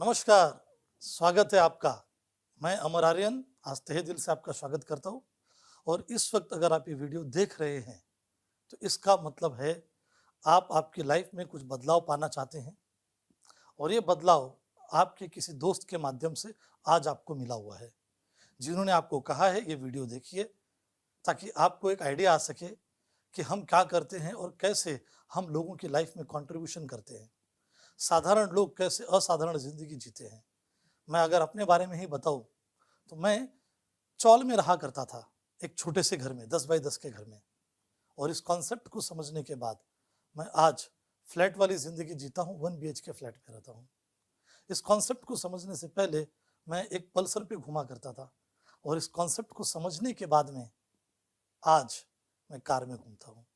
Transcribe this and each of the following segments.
नमस्कार, स्वागत है आपका। मैं अमर आर्यन आज तहे दिल से आपका स्वागत करता हूँ। और इस वक्त अगर आप ये वीडियो देख रहे हैं तो इसका मतलब है आप आपकी लाइफ में कुछ बदलाव पाना चाहते हैं और ये बदलाव आपके किसी दोस्त के माध्यम से आज आपको मिला हुआ है, जिन्होंने आपको कहा है ये वीडियो देखिए ताकि आपको एक आइडिया आ सके कि हम क्या करते हैं और कैसे हम लोगों की लाइफ में कंट्रीब्यूशन करते हैं। साधारण लोग कैसे असाधारण जिंदगी जीते हैं। मैं अगर अपने बारे में ही बताऊं तो मैं चौल में रहा करता था, एक छोटे से घर में, 10 बाई 10 के घर में। और इस कॉन्सेप्ट को समझने के बाद मैं आज फ्लैट वाली जिंदगी जीता हूँ, 1 BHK फ्लैट में रहता हूँ। इस कॉन्सेप्ट को समझने से पहले मैं एक पल्सर पे घुमा करता था और इस कॉन्सेप्ट को समझने के बाद में आज मैं कार में घूमता हूँ।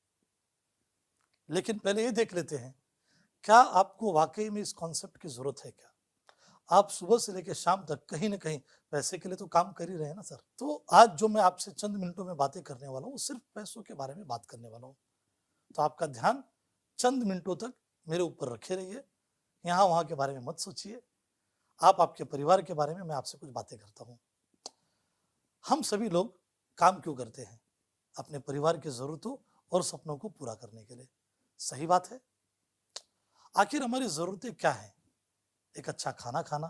लेकिन पहले ये देख लेते हैं, क्या आपको वाकई में इस कॉन्सेप्ट की जरूरत है? क्या आप सुबह से लेकर शाम तक कहीं ना कहीं पैसे के लिए तो काम कर ही रहे हैं ना सर? तो आज जो मैं आपसे चंद मिनटों में बातें करने वाला हूँ सिर्फ पैसों के बारे में बात करने वाला हूँ। तो आपका ध्यान चंद मिनटों तक मेरे ऊपर रखे रहिए, यहाँ वहाँ के बारे में मत सोचिए। आप आपके परिवार के बारे में मैं आपसे कुछ बातें करता हूँ। हम सभी लोग काम क्यों करते हैं? अपने परिवार की जरूरतों और सपनों को पूरा करने के लिए। सही बात है। आखिर हमारी जरूरतें क्या हैं? एक अच्छा खाना खाना,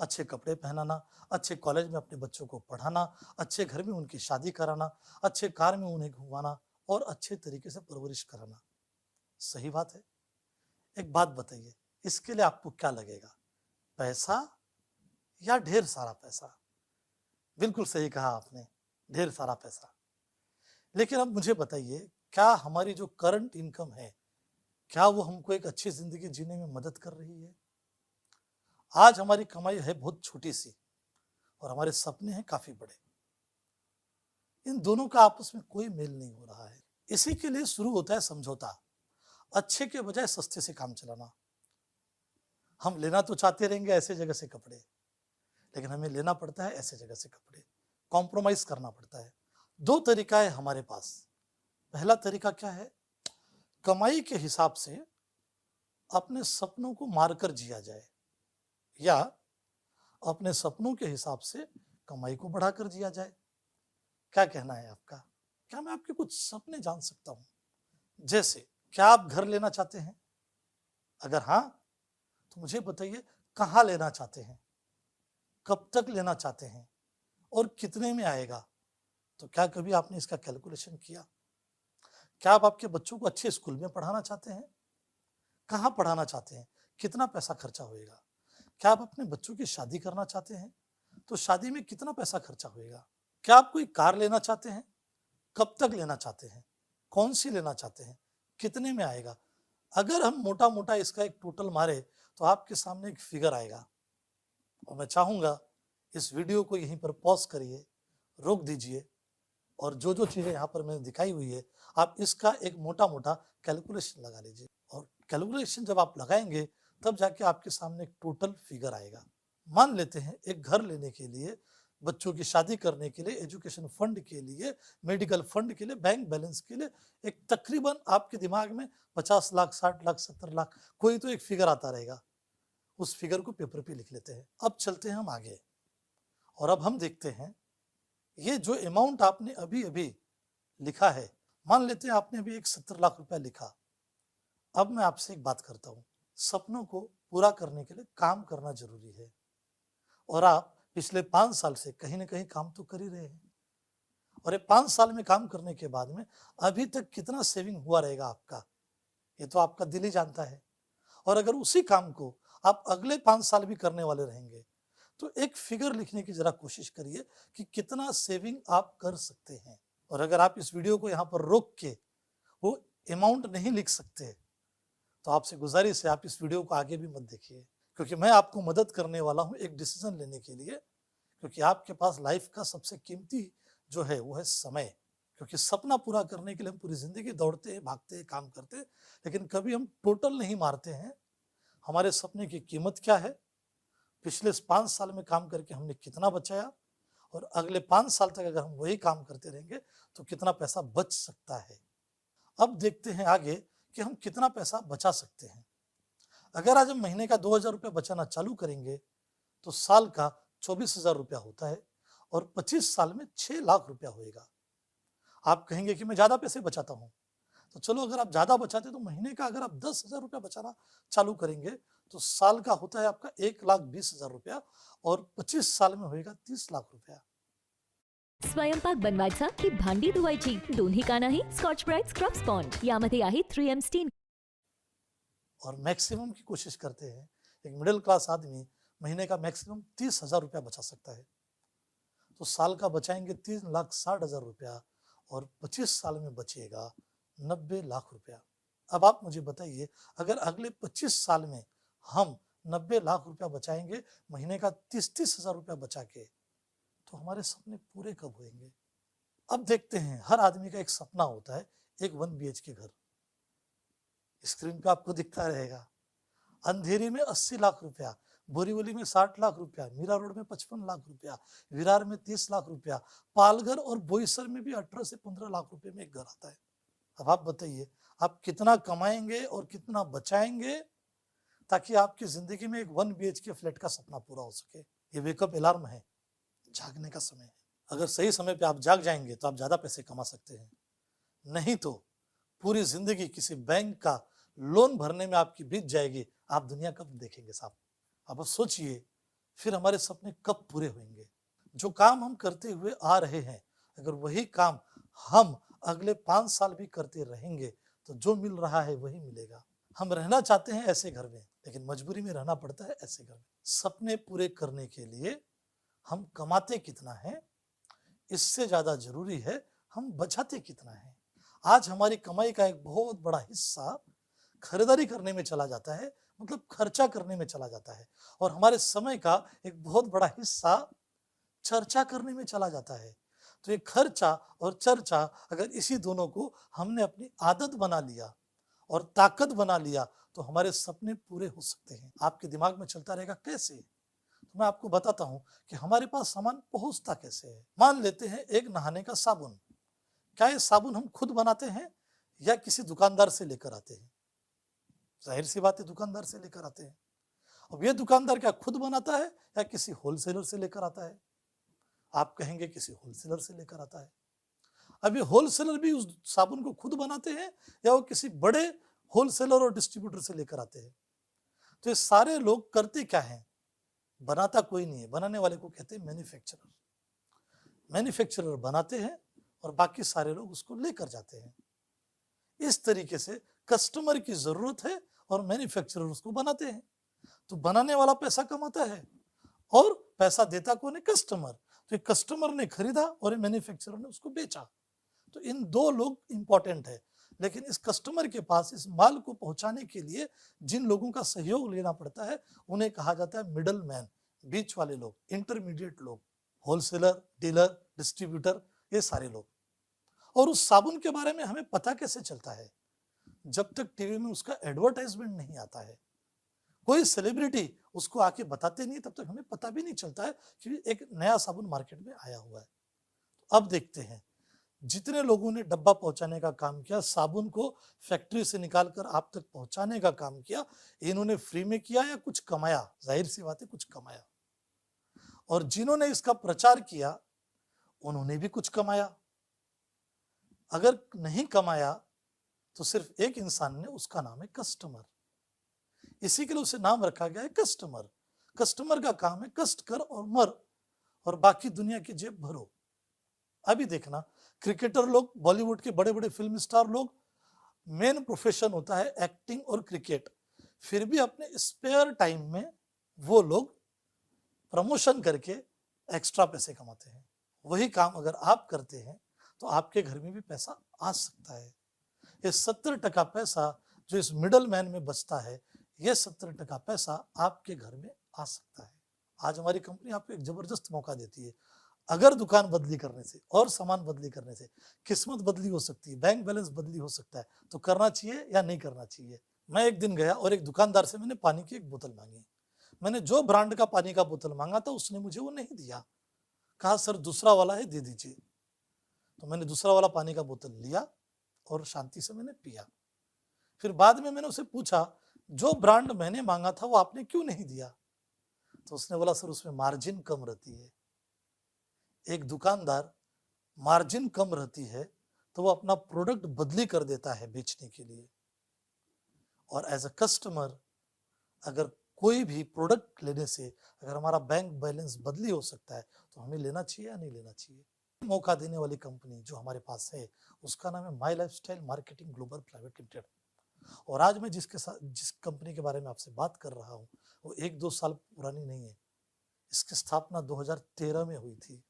अच्छे कपड़े पहनाना, अच्छे कॉलेज में अपने बच्चों को पढ़ाना, अच्छे घर में उनकी शादी कराना, अच्छे कार में उन्हें घुमाना और अच्छे तरीके से परवरिश कराना। सही बात है। एक बात बताइए, इसके लिए आपको क्या लगेगा, पैसा या ढेर सारा पैसा? बिल्कुल सही कहा आपने, ढेर सारा पैसा। लेकिन अब मुझे बताइए, क्या हमारी जो करंट इनकम है, क्या वो हमको एक अच्छी जिंदगी जीने में मदद कर रही है? आज हमारी कमाई है बहुत छोटी सी और हमारे सपने हैं काफी बड़े। इन दोनों का आपस में कोई मेल नहीं हो रहा है। इसी के लिए शुरू होता है समझौता। अच्छे के बजाय सस्ते से काम चलाना। हम लेना तो चाहते रहेंगे ऐसे जगह से कपड़े, लेकिन हमें लेना पड़ता है ऐसे जगह से कपड़े, कॉम्प्रोमाइज करना पड़ता है। दो तरीका है हमारे पास। पहला तरीका क्या है? कमाई के हिसाब से अपने सपनों को मारकर जिया जाए, या अपने सपनों के हिसाब से कमाई को बढ़ाकर जिया जाए। क्या कहना है आपका? क्या मैं आपके कुछ सपने जान सकता हूं? जैसे, क्या आप घर लेना चाहते हैं? अगर हाँ, तो मुझे बताइए कहां लेना चाहते हैं, कब तक लेना चाहते हैं और कितने में आएगा? तो क्या कभी आपने इसका कैलकुलेशन किया? क्या आप आपके बच्चों को अच्छे स्कूल में पढ़ाना चाहते हैं? कहां पढ़ाना चाहते हैं? कितना पैसा खर्चा होएगा? क्या आप अपने बच्चों की शादी करना चाहते हैं? तो शादी में कितना पैसा खर्चा होएगा? क्या आप कोई कार लेना चाहते हैं? कब तक लेना चाहते हैं? कौन सी लेना चाहते हैं? कितने में आएगा? अगर हम मोटा मोटा इसका एक टोटल मारे तो आपके सामने एक फिगर आएगा। और मैं चाहूंगा इस वीडियो को यहीं पर पॉज करिए, रोक दीजिए, और जो जो चीजें यहाँ पर मैंने दिखाई हुई है आप इसका एक मोटा मोटा कैलकुलेशन लगा लीजिए। और कैलकुलेशन जब आप लगाएंगे तब जाके आपके सामने एक टोटल फिगर आएगा। मान लेते हैं एक घर लेने के लिए, बच्चों की शादी करने के लिए, एजुकेशन फंड के लिए, मेडिकल फंड के लिए, बैंक बैलेंस के लिए एक तकरीबन आपके दिमाग में 50 लाख, 60 लाख, 70 लाख, कोई तो एक फिगर आता रहेगा। उस फिगर को पेपर पे लिख लेते हैं। अब चलते हैं हम आगे और अब हम देखते हैं ये जो अमाउंट आपने अभी अभी लिखा है, मान लेते हैं आपने अभी एक 70 लाख रुपया लिखा। अब मैं आपसे एक बात करता हूं, सपनों को पूरा करने के लिए काम करना जरूरी है और आप पिछले 5 साल से कहीं ना कहीं काम तो कर ही रहे हैं। और ये 5 साल में काम करने के बाद में अभी तक कितना सेविंग हुआ रहेगा आपका, ये तो आपका दिल ही जानता है। और अगर उसी काम को आप अगले 5 साल भी करने वाले रहेंगे तो एक फिगर लिखने की जरा कोशिश करिए कि कितना सेविंग आप कर सकते हैं। और अगर आप इस वीडियो को यहाँ पर रोक के वो अमाउंट नहीं लिख सकते तो आपसे गुजारिश है आप इस वीडियो को आगे भी मत देखिए, क्योंकि मैं आपको मदद करने वाला हूँ एक डिसीजन लेने के लिए। क्योंकि आपके पास लाइफ का सबसे कीमती जो है वो है समय। क्योंकि सपना पूरा करने के लिए हम पूरी जिंदगी दौड़ते हैं, भागते हैं, काम करते हैं, लेकिन कभी हम टोटल नहीं मारते हैं हमारे सपने की कीमत क्या है, पिछले 5 साल में काम करके हमने कितना बचाया, और अगले 5 साल तक अगर हम वही काम करते रहेंगे तो कितना पैसा बच सकता है। अब देखते हैं आगे कि हम कितना पैसा बचा सकते हैं। अगर आज हम महीने का 2,000 रुपया बचाना चालू करेंगे तो साल का 24,000 रुपया होता है और 25 साल में 6 लाख रुपया होएगा। आप कहेंगे कि मैं ज़्यादा पैसे बचाता हूँ, तो चलो अगर आप ज़्यादा बचाते तो महीने का अगर आप 10,000 रुपया बचाना चालू करेंगे तो साल का होता है आपका 1,20,000 रुपया और 25 साल में होएगा 30 लाख रुपया। स्वयंपाक बनवायचा की भांडी धुवायची दोन्ही का नाही स्कॉच ब्राईट स्क्रब स्पॉन्ज यामध्ये आहे 3M स्टीन और मैक्सिमम की कोशिश करते हैं। एक मिडिल क्लास आदमी महीने का मैक्सिमम 30,000 रुपया बचा सकता है, तो साल का बचाएंगे 3,60,000 रुपया और 25 साल में बचेगा 90 लाख रुपया। अब आप मुझे बताइए, अगर अगले 25 साल में हम 90 लाख रुपया बचाएंगे, महीने का 30,000 रुपया बचा के, तो हमारे सपने पूरे कब होंगे? अब देखते हैं, हर आदमी का एक सपना होता है, एक 1 BHK घर। स्क्रीन पे आपको दिखता रहेगा। अंधेरी में 80 लाख रुपया, बोरीवली में 60 लाख रुपया, मीरा रोड में 55 लाख रुपया, विरार में 30 लाख रुपया, पालघर और बोईसर में भी 18 से 15 लाख रुपए में एक घर आता है। अब आप बताइए, आप कितना कमाएंगे और कितना बचाएंगे ताकि आपकी जिंदगी में एक 1 BHK फ्लैट का सपना पूरा हो सके। ये वेकअप अलार्म है, जागने का समय है। अगर सही समय पे आप जाग जाएंगे तो आप ज्यादा पैसे कमा सकते हैं, नहीं तो पूरी जिंदगी किसी बैंक का लोन भरने में आपकी बीत जाएगी। आप दुनिया कब देखेंगे साहब? अब सोचिए, फिर हमारे सपने कब पूरे होंगे? जो काम हम करते हुए आ रहे हैं, अगर वही काम हम अगले 5 साल भी करते रहेंगे तो जो मिल रहा है वही मिलेगा। हम रहना चाहते हैं ऐसे घर में, लेकिन मजबूरी में रहना पड़ता है ऐसे घर में। सपने पूरे करने के लिए हम कमाते कितना है, इससे ज्यादा जरूरी है हम बचाते कितना है। आज हमारी कमाई का एक बहुत बड़ा हिस्सा खरीदारी करने में चला जाता है, मतलब खर्चा करने में चला जाता है, और हमारे समय का एक बहुत बड़ा हिस्सा चर्चा करने में चला जाता है। तो ये खर्चा और चर्चा, अगर इसी दोनों को हमने अपनी आदत बना लिया और ताकत बना लिया तो हमारे सपने पूरे हो सकते हैं। आपके दिमाग में चलता रहेगा कैसे? तो मैं आपको बताता हूं कि हमारे पास सामान पहुंचता कैसे है। मान लेते हैं एक नहाने का साबुन। क्या ये साबुन हम खुद बनाते हैं या किसी दुकानदार से लेकर आते हैं? जाहिर सी बात है, दुकानदार से लेकर आते हैं। अब ये दुकानदार क्या खुद बनाता है या किसी होलसेलर से लेकर आता है? आप कहेंगे किसी होलसेलर से लेकर आता है। अब ये होलसेलर भी उस साबुन को खुद बनाते हैं या वो किसी बड़े होलसेलर और डिस्ट्रीब्यूटर से लेकर आते हैं? तो ये सारे लोग करते क्या हैं? बनाता कोई नहीं है, बनाने वाले को कहते हैं मैन्युफैक्चरर। मैन्युफैक्चरर बनाते हैं और बाकी सारे लोग उसको लेकर जाते हैं। इस तरीके से कस्टमर की जरूरत है और मैन्युफैक्चरर उसको बनाते हैं। तो बनाने वाला पैसा कमाता है और पैसा देता कौन है? कस्टमर। तो कस्टमर ने खरीदा और मैन्युफैक्चरर ने उसको बेचा। तो इन दो लोग इंपॉर्टेंट है, लेकिन इस कस्टमर के पास इस माल को पहुंचाने के लिए जिन लोगों का सहयोग लेना पड़ता है उन्हें कहा जाता है मिडल मैन, बीच वाले लोग, इंटरमीडिएट लोग, होलसेलर, डीलर, डिस्ट्रीब्यूटर, ये सारे लोग। और उस साबुन के बारे में हमें पता कैसे चलता है? जब तक टीवी में उसका एडवर्टाइजमेंट नहीं आता है, कोई सेलिब्रिटी उसको आके बताते नहीं, तब तक हमें पता भी नहीं चलता है कि एक नया साबुन मार्केट में आया हुआ है। अब देखते हैं, जितने लोगों ने डब्बा पहुंचाने का काम किया, साबुन को फैक्ट्री से निकालकर आप तक पहुंचाने का काम किया, इन्होंने फ्री में किया या कुछ कमाया? जाहिर सी बात है, कुछ कमाया। और जिन्होंने इसका प्रचार किया उन्होंने भी कुछ कमाया। अगर नहीं कमाया तो सिर्फ एक इंसान ने, उसका नाम है कस्टमर। इसी के लिए उसे नाम रखा गया है कस्टमर। कस्टमर का काम है कष्ट कर और मर, और बाकी दुनिया की जेब भरो। अभी देखना, क्रिकेटर लोग, बॉलीवुड के बड़े बड़े फिल्म स्टार लोग, मेन प्रोफेशन होता है एक्टिंग और क्रिकेट, फिर भी अपने स्पेयर टाइम में वो लोग प्रमोशन करके एक्स्ट्रा पैसे कमाते हैं। वही काम अगर आप करते हैं तो आपके घर में भी पैसा आ सकता है। ये 70% पैसा जो इस मिडल मैन में बचता है, ये 70% पैसा आपके घर में आ सकता है। आज हमारी कंपनी आपको एक जबरदस्त मौका देती है। अगर दुकान बदली करने से और सामान बदली करने से किस्मत बदली हो सकती है, बैंक बैलेंस बदली हो सकता है, तो करना चाहिए या नहीं करना चाहिए? मैं एक दिन गया और एक दुकानदार से मैंने पानी की एक बोतल मांगी। मैंने जो ब्रांड का पानी का बोतल मांगा था उसने मुझे वो नहीं दिया। कहा सर दूसरा वाला है, दे दीजिए। तो मैंने दूसरा वाला पानी का बोतल लिया और शांति से मैंने पिया। फिर बाद में मैंने उसे पूछा, जो ब्रांड मैंने मांगा था वो आपने क्यों नहीं दिया? तो उसने बोला सर उसमें मार्जिन कम रहती है। एक दुकानदार मार्जिन कम रहती है तो वो अपना प्रोडक्ट बदली कर देता है बेचने के लिए, और एज अ कस्टमर अगर कोई भी प्रोडक्ट लेने से अगर हमारा बैंक बैलेंस बदली हो सकता है तो हमें लेना चाहिए या नहीं लेना चाहिए? मौका देने वाली कंपनी जो हमारे पास है उसका नाम है My Lifestyle Marketing Global Private Limited. और आज मैं जिस कंपनी के बारे में आपसे बात कर रहा हूँ वो 1-2 साल पुरानी नहीं है। इसकी स्थापना 2013 में हुई थी,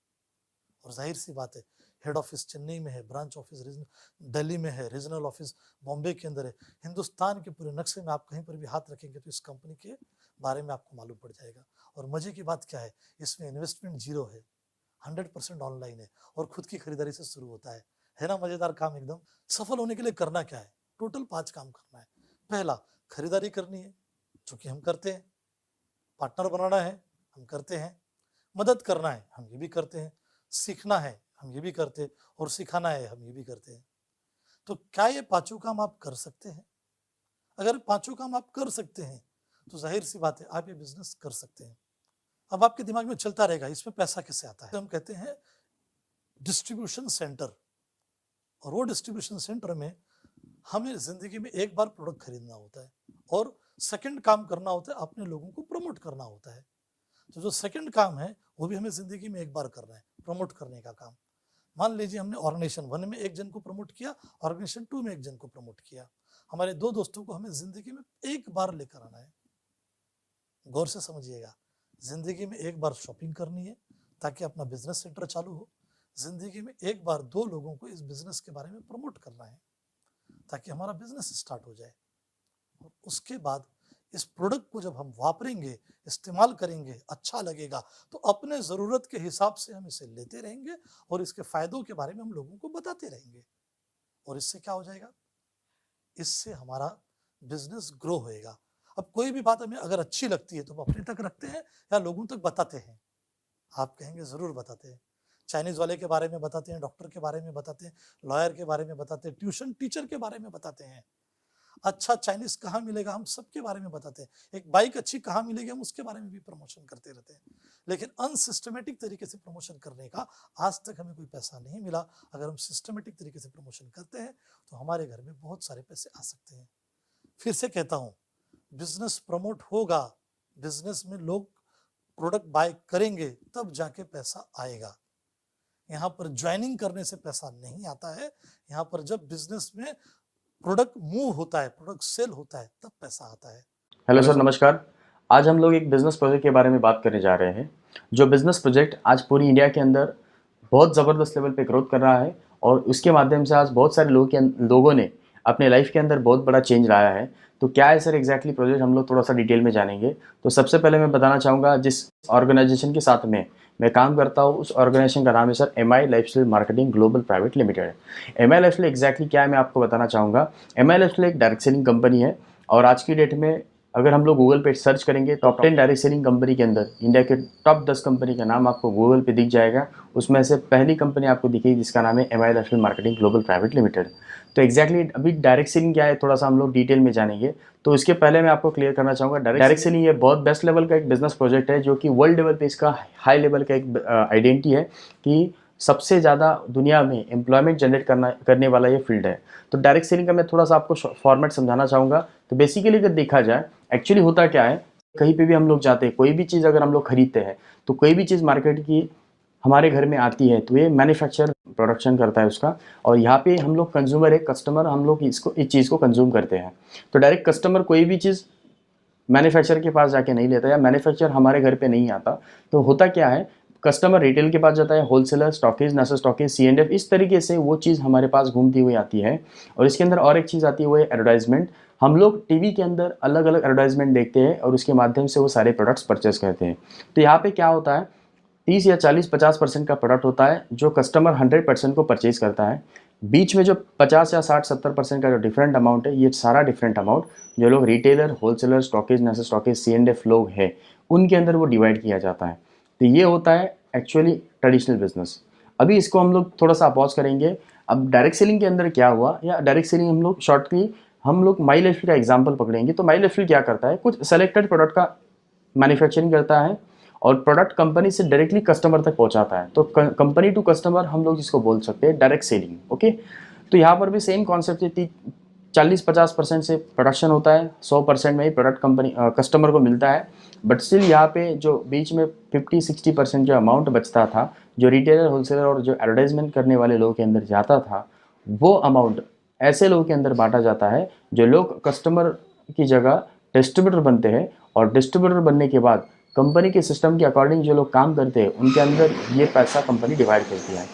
और जाहिर सी बात है हेड ऑफिस चेन्नई में है, ब्रांच ऑफिस दिल्ली में है, रीजनल ऑफिस बॉम्बे के अंदर है। हिंदुस्तान के पूरे नक्शे में आप कहीं पर भी हाथ रखेंगे तो इस कंपनी के बारे में आपको मालूम पड़ जाएगा। और मजे की बात क्या है, इसमें इन्वेस्टमेंट जीरो है, 100% ऑनलाइन है और खुद की खरीदारी से शुरू होता है ना मजेदार काम एकदम। सफल होने के लिए करना क्या है? टोटल 5 काम करना है। पहला, खरीदारी करनी है जो कि हम करते हैं। पार्टनर बनाना है, हम करते हैं। मदद करना है, हम ये भी करते हैं। सीखना है, हम ये भी करते हैं। और सिखाना है, हम ये भी करते हैं। तो क्या ये पांचों काम आप कर सकते हैं? अगर पांचों काम आप कर सकते हैं तो जाहिर सी बात है आप ये बिजनेस कर सकते हैं। अब आपके दिमाग में चलता रहेगा इसमें पैसा कैसे आता है? तो हम कहते हैं डिस्ट्रीब्यूशन सेंटर, और वो डिस्ट्रीब्यूशन सेंटर में हमें जिंदगी में एक बार प्रोडक्ट खरीदना होता है और सेकंड काम करना होता है, अपने लोगों को प्रमोट करना होता है। तो जो सेकंड काम है वो भी हमें जिंदगी में एक बार करना है, प्रमोट करने का काम। मान लीजिए हमने ऑर्गेनाइजेशन 1 में एक जन को प्रमोट किया, ऑर्गेनाइजेशन 2 में एक जन को प्रमोट किया। हमारे 2 दोस्तों को हमें जिंदगी में एक बार लेकर आना है। गौर से समझिएगा, जिंदगी में एक बार शॉपिंग करनी है ताकि अपना बिजनेस सेंटर चालू हो। जिंदगी में एक बार 2 लोगों को इस बिजनेस के बारे में प्रमोट करना है ताकि हमारा बिजनेस स्टार्ट हो जाए। और उसके बाद इस प्रोडक्ट को जब हम वापरेंगे, इस्तेमाल करेंगे, अच्छा लगेगा तो अपने ज़रूरत के हिसाब से हम इसे लेते रहेंगे और इसके फ़ायदों के बारे में हम लोगों को बताते रहेंगे। और इससे क्या हो जाएगा? इससे हमारा बिजनेस ग्रो होएगा। अब कोई भी बात हमें अगर अच्छी लगती है तो हम अपने तक रखते हैं या लोगों तक बताते हैं? आप कहेंगे ज़रूर बताते हैं। चाइनीज़ वाले के बारे में बताते हैं, डॉक्टर के बारे में बताते हैं, लॉयर के बारे में बताते हैं, ट्यूशन टीचर के बारे में बताते हैं। अच्छा चाइनीज़ कहाँ मिलेगा हम सबके बारे में बताते हैं। एक बाइक अच्छी कहाँ मिलेगी हम उसके बारे में भी प्रमोशन करते रहते हैं। लेकिन अनसिस्टमेटिक तरीके से प्रमोशन करने का आज तक हमें कोई पैसा नहीं मिला। अगर हम सिस्टमेटिक तरीके से प्रमोशन करते हैं तो हमारे घर में बहुत सारे पैसे आ सकते हैं। फिर से कहता हूँ, बिजनेस प्रमोट होगा, बिजनेस में लोग प्रोडक्ट बाय करेंगे तब जाके पैसा आएगा। यहाँ पर ज्वाइनिंग करने से पैसा नहीं आता है। यहाँ पर जब बिजनेस में प्रोडक्ट मूव होता है, प्रोडक्ट सेल होता है तब पैसा आता है। हेलो सर, नमस्कार। आज हम लोग एक बिज़नेस प्रोजेक्ट के बारे में बात करने जा रहे हैं। जो बिज़नेस प्रोजेक्ट आज पूरी इंडिया के अंदर बहुत ज़बरदस्त लेवल पे ग्रोथ कर रहा है और उसके माध्यम से आज बहुत सारे लोगों ने अपने लाइफ के अंदर बहुत बड़ा चेंज लाया है। तो क्या है सर एग्जैक्टली प्रोजेक्ट, हम लोग थोड़ा सा डिटेल में जानेंगे। तो सबसे पहले मैं बताना चाहूँगा, जिस ऑर्गेनाइजेशन के साथ में मैं काम करता हूँ उस ऑर्गेनाइजेशन का नाम है sir M I Lifestyle Marketing Global Private Limited. M I Lifestyle exactly क्या है मैं आपको बताना चाहूँगा। एम आई लाइफस्टाइल एक डायरेक्ट सेलिंग कंपनी है और आज की डेट में अगर हम लोग गूगल पे सर्च करेंगे टॉप 10 डायरेक्ट सेलिंग कंपनी के अंदर इंडिया के टॉप 10 कंपनी का नाम आपको गूगल पे दिख जाएगा। उसमें से पहली कंपनी आपको दिखेगी जिसका नाम है M I Lifestyle Marketing Global Private Limited. तो एग्जैक्टली अभी डायरेक्ट सेलिंग क्या है थोड़ा सा हम लोग डिटेल में जानेंगे। तो इसके पहले मैं आपको क्लियर करना चाहूँगा, डायरेक्ट सेलिंग ये बहुत बेस्ट लेवल का एक बिजनेस प्रोजेक्ट है जो कि वर्ल्ड लेवल पे इसका हाई लेवल का एक आइडेंटिटी है कि सबसे ज़्यादा दुनिया में एम्प्लॉयमेंट जनरेट करने वाला ये फील्ड है। तो डायरेक्ट सेलिंग का मैं थोड़ा सा आपको फॉर्मेट समझाना चाहूँगा। तो बेसिकली अगर देखा जाए एक्चुअली होता क्या है, कहीं पे भी हम लोग जाते हैं, कोई भी चीज़ अगर हम लोग खरीदते हैं तो कोई भी चीज़ मार्केट की हमारे घर में आती है तो ये मैन्युफैक्चर प्रोडक्शन करता है उसका, और यहाँ पे हम लोग कंज्यूमर है, कस्टमर, हम लोग इस चीज़ को कंज्यूम करते हैं। तो डायरेक्ट कस्टमर कोई भी चीज़ मैन्युफैक्चर के पास जाके नहीं लेता या मैन्युफैक्चर हमारे घर पे नहीं आता। तो होता क्या है, कस्टमर रिटेल के पास जाता है, wholesaler, stockage, national stockage, C&F, इस तरीके से वो चीज़ हमारे पास घूमती हुई आती है। और इसके अंदर और एक चीज़ आती है वो है एडवर्टाइजमेंट। हम लोग टीवी के अंदर अलग अलग एडवर्टाइजमेंट देखते हैं और उसके माध्यम से वो सारे प्रोडक्ट्स परचेस करते हैं। तो यहाँ पे क्या होता है, 30 या 40-50% का प्रोडक्ट होता है जो कस्टमर 100% को परचेज करता है। बीच में जो 50 या 60-70% का जो डिफरेंट अमाउंट है, ये सारा डिफरेंट अमाउंट जो लोग retailer, wholesaler, stockage, national stockage, C&F लोग हैं उनके अंदर वो डिवाइड किया जाता है। तो ये होता है एक्चुअली ट्रेडिशनल बिजनेस। अभी इसको हम लोग थोड़ा सा पॉज करेंगे। अब डायरेक्ट सेलिंग के अंदर क्या हुआ, या डायरेक्ट सेलिंग हम लोग शॉर्टली हम लोग माइलस्टोन का एग्जांपल पकड़ेंगे तो माइलस्टोन क्या करता है, कुछ सेलेक्टेड प्रोडक्ट का मैन्युफैक्चरिंग करता है और प्रोडक्ट कंपनी से डायरेक्टली कस्टमर तक पहुंचाता है। तो कंपनी टू कस्टमर हम लोग जिसको बोल सकते हैं डायरेक्ट सेलिंग। ओके, तो यहाँ पर भी सेम कॉन्सेप्ट है, 40-50% से प्रोडक्शन होता है, 100% में ही प्रोडक्ट कंपनी कस्टमर को मिलता है। बट स्टिल यहाँ पे जो बीच में 50-60% जो अमाउंट बचता था, जो रिटेलर, होलसेलर और जो एडवर्टाइजमेंट करने वाले लोगों के अंदर जाता था, वो अमाउंट ऐसे लोगों के अंदर बांटा जाता है जो लोग कस्टमर की जगह डिस्ट्रीब्यूटर बनते हैं, और डिस्ट्रीब्यूटर बनने के बाद कंपनी के सिस्टम के अकॉर्डिंग जो लोग काम करते हैं उनके अंदर ये पैसा कंपनी डिवाइड करती है।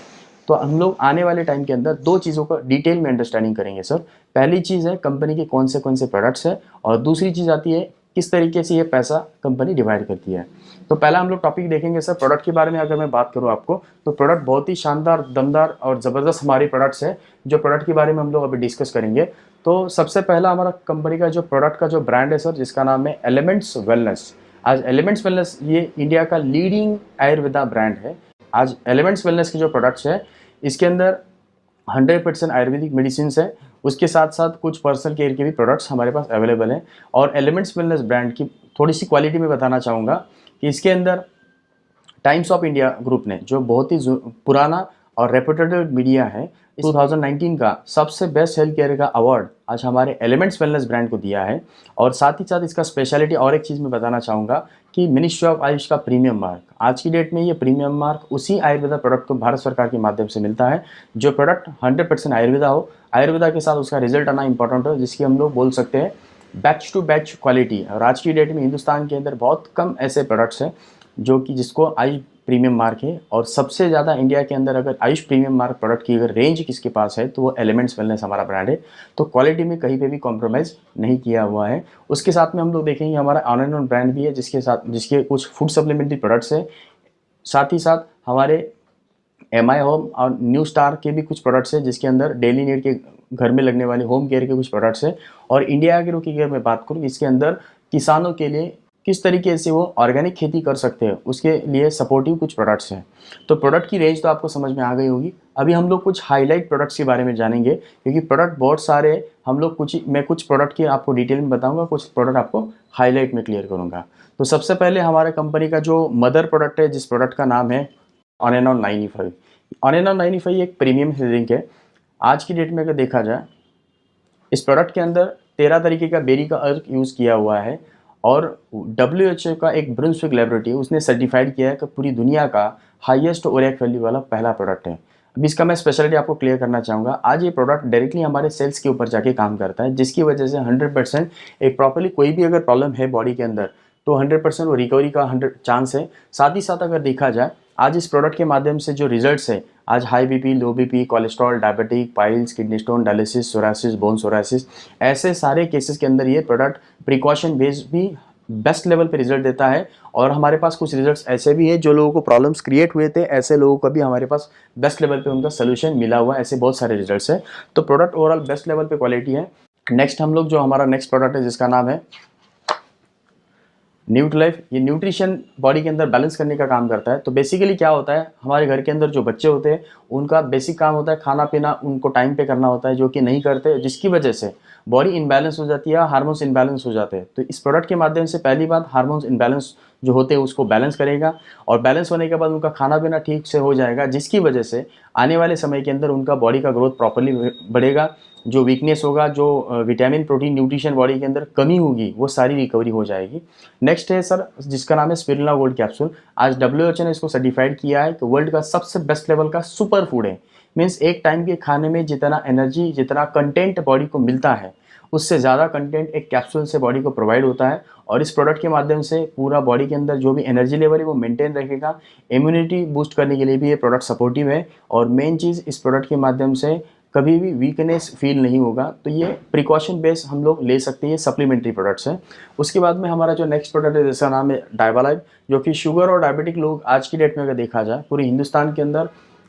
तो हम लोग आने वाले टाइम के अंदर दो चीज़ों का डिटेल में अंडरस्टैंडिंग करेंगे सर। पहली चीज़ है कंपनी के कौन से प्रोडक्ट्स है, और दूसरी चीज़ आती है किस तरीके से ये पैसा कंपनी डिवाइड करती है। तो पहला हम लोग टॉपिक देखेंगे सर प्रोडक्ट के बारे में। अगर मैं बात करूँ आपको, तो प्रोडक्ट बहुत ही शानदार, दमदार और ज़बरदस्त हमारी प्रोडक्ट्स है जो प्रोडक्ट के बारे में हम लोग अभी डिस्कस करेंगे। तो सबसे पहला हमारा कंपनी का जो प्रोडक्ट का जो ब्रांड है सर, जिसका नाम है एलिमेंट्स वेलनेस। आज एलिमेंट्स वेलनेस ये इंडिया का लीडिंग आयुर्वेदा ब्रांड है। आज एलिमेंट्स वेलनेस के जो प्रोडक्ट्स है, इसके अंदर 100% आयुर्वेदिक मेडिसिन है, उसके साथ साथ कुछ पर्सनल केयर के भी प्रोडक्ट्स हमारे पास अवेलेबल हैं। और एलिमेंट्स वेलनेस ब्रांड की थोड़ी सी क्वालिटी में बताना चाहूँगा कि इसके अंदर टाइम्स ऑफ इंडिया ग्रुप ने, जो बहुत ही पुराना और रेपुटेड मीडिया है, 2019 का सबसे बेस्ट हेल्थ केयर का अवार्ड आज हमारे एलिमेंट्स वेलनेस ब्रांड को दिया है। और साथ ही साथ इसका स्पेशलिटी और एक चीज़ मैं बताना चाहूँगा कि मिनिस्ट्री ऑफ आयुष का प्रीमियम मार्क, आज की डेट में ये प्रीमियम मार्क उसी आयुर्वेदा प्रोडक्ट को भारत सरकार के माध्यम से मिलता है। जो प्रोडक्ट 100% आयुर्वेदा हो, आयुर्वेदा के साथ उसका रिजल्ट आना इंपॉर्टेंट हो, जिसकी हम लोग बोल सकते हैं बैच टू बैच क्वालिटी। और आज की डेट में हिंदुस्तान के अंदर बहुत कम ऐसे प्रोडक्ट्स हैं जो कि जिसको आयुष प्रीमियम मार्क है। और सबसे ज़्यादा इंडिया के अंदर अगर आयुष प्रीमियम मार्क प्रोडक्ट की अगर रेंज किसके पास है तो वो एलिमेंट्स वेलनेस हमारा ब्रांड है। तो क्वालिटी में कहीं पे भी कॉम्प्रोमाइज़ नहीं किया हुआ है। उसके साथ में हम लोग देखेंगे हमारा ऑन एंड ऑन ब्रांड भी है, जिसके कुछ फूड सप्लीमेंट्री प्रोडक्ट्स है। साथ ही साथ हमारे MI होम और न्यू स्टार के भी कुछ प्रोडक्ट्स है, जिसके अंदर डेली नीड के घर में लगने वाले होम केयर के कुछ प्रोडक्ट्स है। और इंडिया एग्रो की अगर मैं बात करूँ, इसके अंदर किसानों के लिए किस तरीके से वो ऑर्गेनिक खेती कर सकते हैं उसके लिए सपोर्टिव कुछ प्रोडक्ट्स हैं। तो प्रोडक्ट की रेंज तो आपको समझ में आ गई होगी। अभी हम लोग कुछ हाईलाइट प्रोडक्ट्स के बारे में जानेंगे, क्योंकि प्रोडक्ट बहुत सारे हम लोग मैं कुछ प्रोडक्ट की आपको डिटेल में बताऊंगा, कुछ प्रोडक्ट आपको हाईलाइट में क्लियर करूंगा। तो सबसे पहले हमारे कंपनी का जो मदर प्रोडक्ट है, जिस प्रोडक्ट का नाम है on and on 95। On and on 95 एक प्रीमियम ड्रिंक है। आज की डेट में अगर देखा जाए, इस प्रोडक्ट के अंदर 13 तरीके का बेरी का अर्क यूज़ किया हुआ है। और WHO का एक ब्रुंसविक लैबोरेटरी उसने सर्टिफाइड किया है कि पूरी दुनिया का हाईएस्ट ओरेक वैल्यू वाला पहला प्रोडक्ट है। अभी इसका मैं स्पेशलिटी आपको क्लियर करना चाहूँगा। आज ये प्रोडक्ट डायरेक्टली हमारे सेल्स के ऊपर जाके काम करता है, जिसकी वजह से 100% एक प्रॉपर्ली कोई भी अगर प्रॉब्लम है बॉडी के अंदर तो 100% वो रिकवरी का 100 चांस है। साथ ही साथ अगर देखा जाए, आज इस प्रोडक्ट के माध्यम से जो रिजल्ट्स है, आज हाई BP, लो BP, cholesterol, diabetic, piles, kidney stone, dialysis, psoriasis, bone psoriasis, ऐसे सारे केसेस के अंदर ये प्रोडक्ट प्रिकॉशन बेस्ड भी बेस्ट लेवल पे रिजल्ट देता है। और हमारे पास कुछ रिजल्ट्स ऐसे भी है जो लोगों को प्रॉब्लम्स क्रिएट हुए थे, ऐसे लोगों को भी हमारे पास बेस्ट लेवल पे उनका सोल्यूशन मिला हुआ है। ऐसे बहुत सारे रिजल्ट्स है। तो प्रोडक्ट ओवरऑल बेस्ट लेवल पे क्वालिटी है। नेक्स्ट हम लोग जो हमारा नेक्स्ट प्रोडक्ट है, जिसका नाम है न्यूट्रीलाइफ। ये न्यूट्रिशन बॉडी के अंदर बैलेंस करने का काम करता है। तो बेसिकली क्या होता है, हमारे घर के अंदर जो बच्चे होते हैं उनका बेसिक काम होता है खाना पीना, उनको टाइम पे करना होता है, जो कि नहीं करते, जिसकी वजह से बॉडी इनबैलेंस हो जाती है, हार्मोन्स इनबैलेंस हो जाते हैं। तो इस प्रोडक्ट के माध्यम से पहली बात, हार्मोन्स इनबैलेंस जो होते हैं उसको बैलेंस करेगा, और बैलेंस होने के बाद उनका खाना पीना ठीक से हो जाएगा, जिसकी वजह से आने वाले समय के अंदर उनका बॉडी का ग्रोथ प्रॉपर्ली बढ़ेगा। जो वीकनेस होगा, जो विटामिन, प्रोटीन, न्यूट्रिशन बॉडी के अंदर कमी होगी, वो सारी रिकवरी हो जाएगी। नेक्स्ट है सर, जिसका नाम है स्पिरुलिना गोल्ड कैप्सूल। आज WHO ने इसको सर्टिफाइड किया है कि वर्ल्ड का सबसे बेस्ट लेवल का सुपर फूड है। मीन्स एक टाइम के खाने में जितना एनर्जी, जितना कंटेंट बॉडी को मिलता है, उससे ज़्यादा कंटेंट एक कैप्सूल से बॉडी को प्रोवाइड होता है। और इस प्रोडक्ट के माध्यम से पूरा बॉडी के अंदर जो भी एनर्जी लेवल है वो मेंटेन रखेगा। इम्यूनिटी बूस्ट करने के लिए भी ये प्रोडक्ट सपोर्टिव है। और मेन चीज़, इस प्रोडक्ट के माध्यम से कभी भी वीकनेस फील नहीं होगा। तो ये प्रिकॉशन बेस हम लोग ले सकते हैं, सप्लीमेंट्री प्रोडक्ट्स हैं। उसके बाद में हमारा जो नेक्स्ट प्रोडक्ट है, जिसका नाम है डायबालाइव, जो कि शुगर और डायबिटिक लोग आज की डेट में अगर देखा जाए, पूरे हिंदुस्तान के अंदर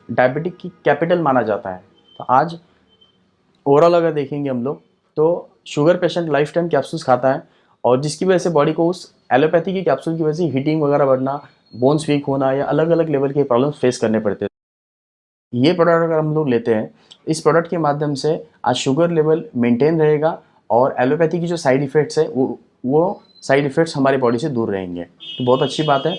डायबिटिक की कैपिटल माना जाता है। तो आज ओवरऑल अगर देखेंगे हम लोग, तो sugar patient life time capsules खाता है, और जिसकी वजह से बॉडी को उस एलोपैथी की कैप्सूल की वजह से हीटिंग वगैरह बढ़ना, बोन्स वीक होना या अलग अलग लेवल के प्रॉब्लम्स फेस करने पड़ते हैं। ये प्रोडक्ट अगर हम लोग लेते हैं, इस प्रोडक्ट के माध्यम से आज शुगर लेवल मेंटेन रहेगा, और एलोपैथी की जो साइड इफ़ेक्ट्स है वो साइड इफ़ेक्ट्स हमारी बॉडी से दूर रहेंगे, तो बहुत अच्छी बात है।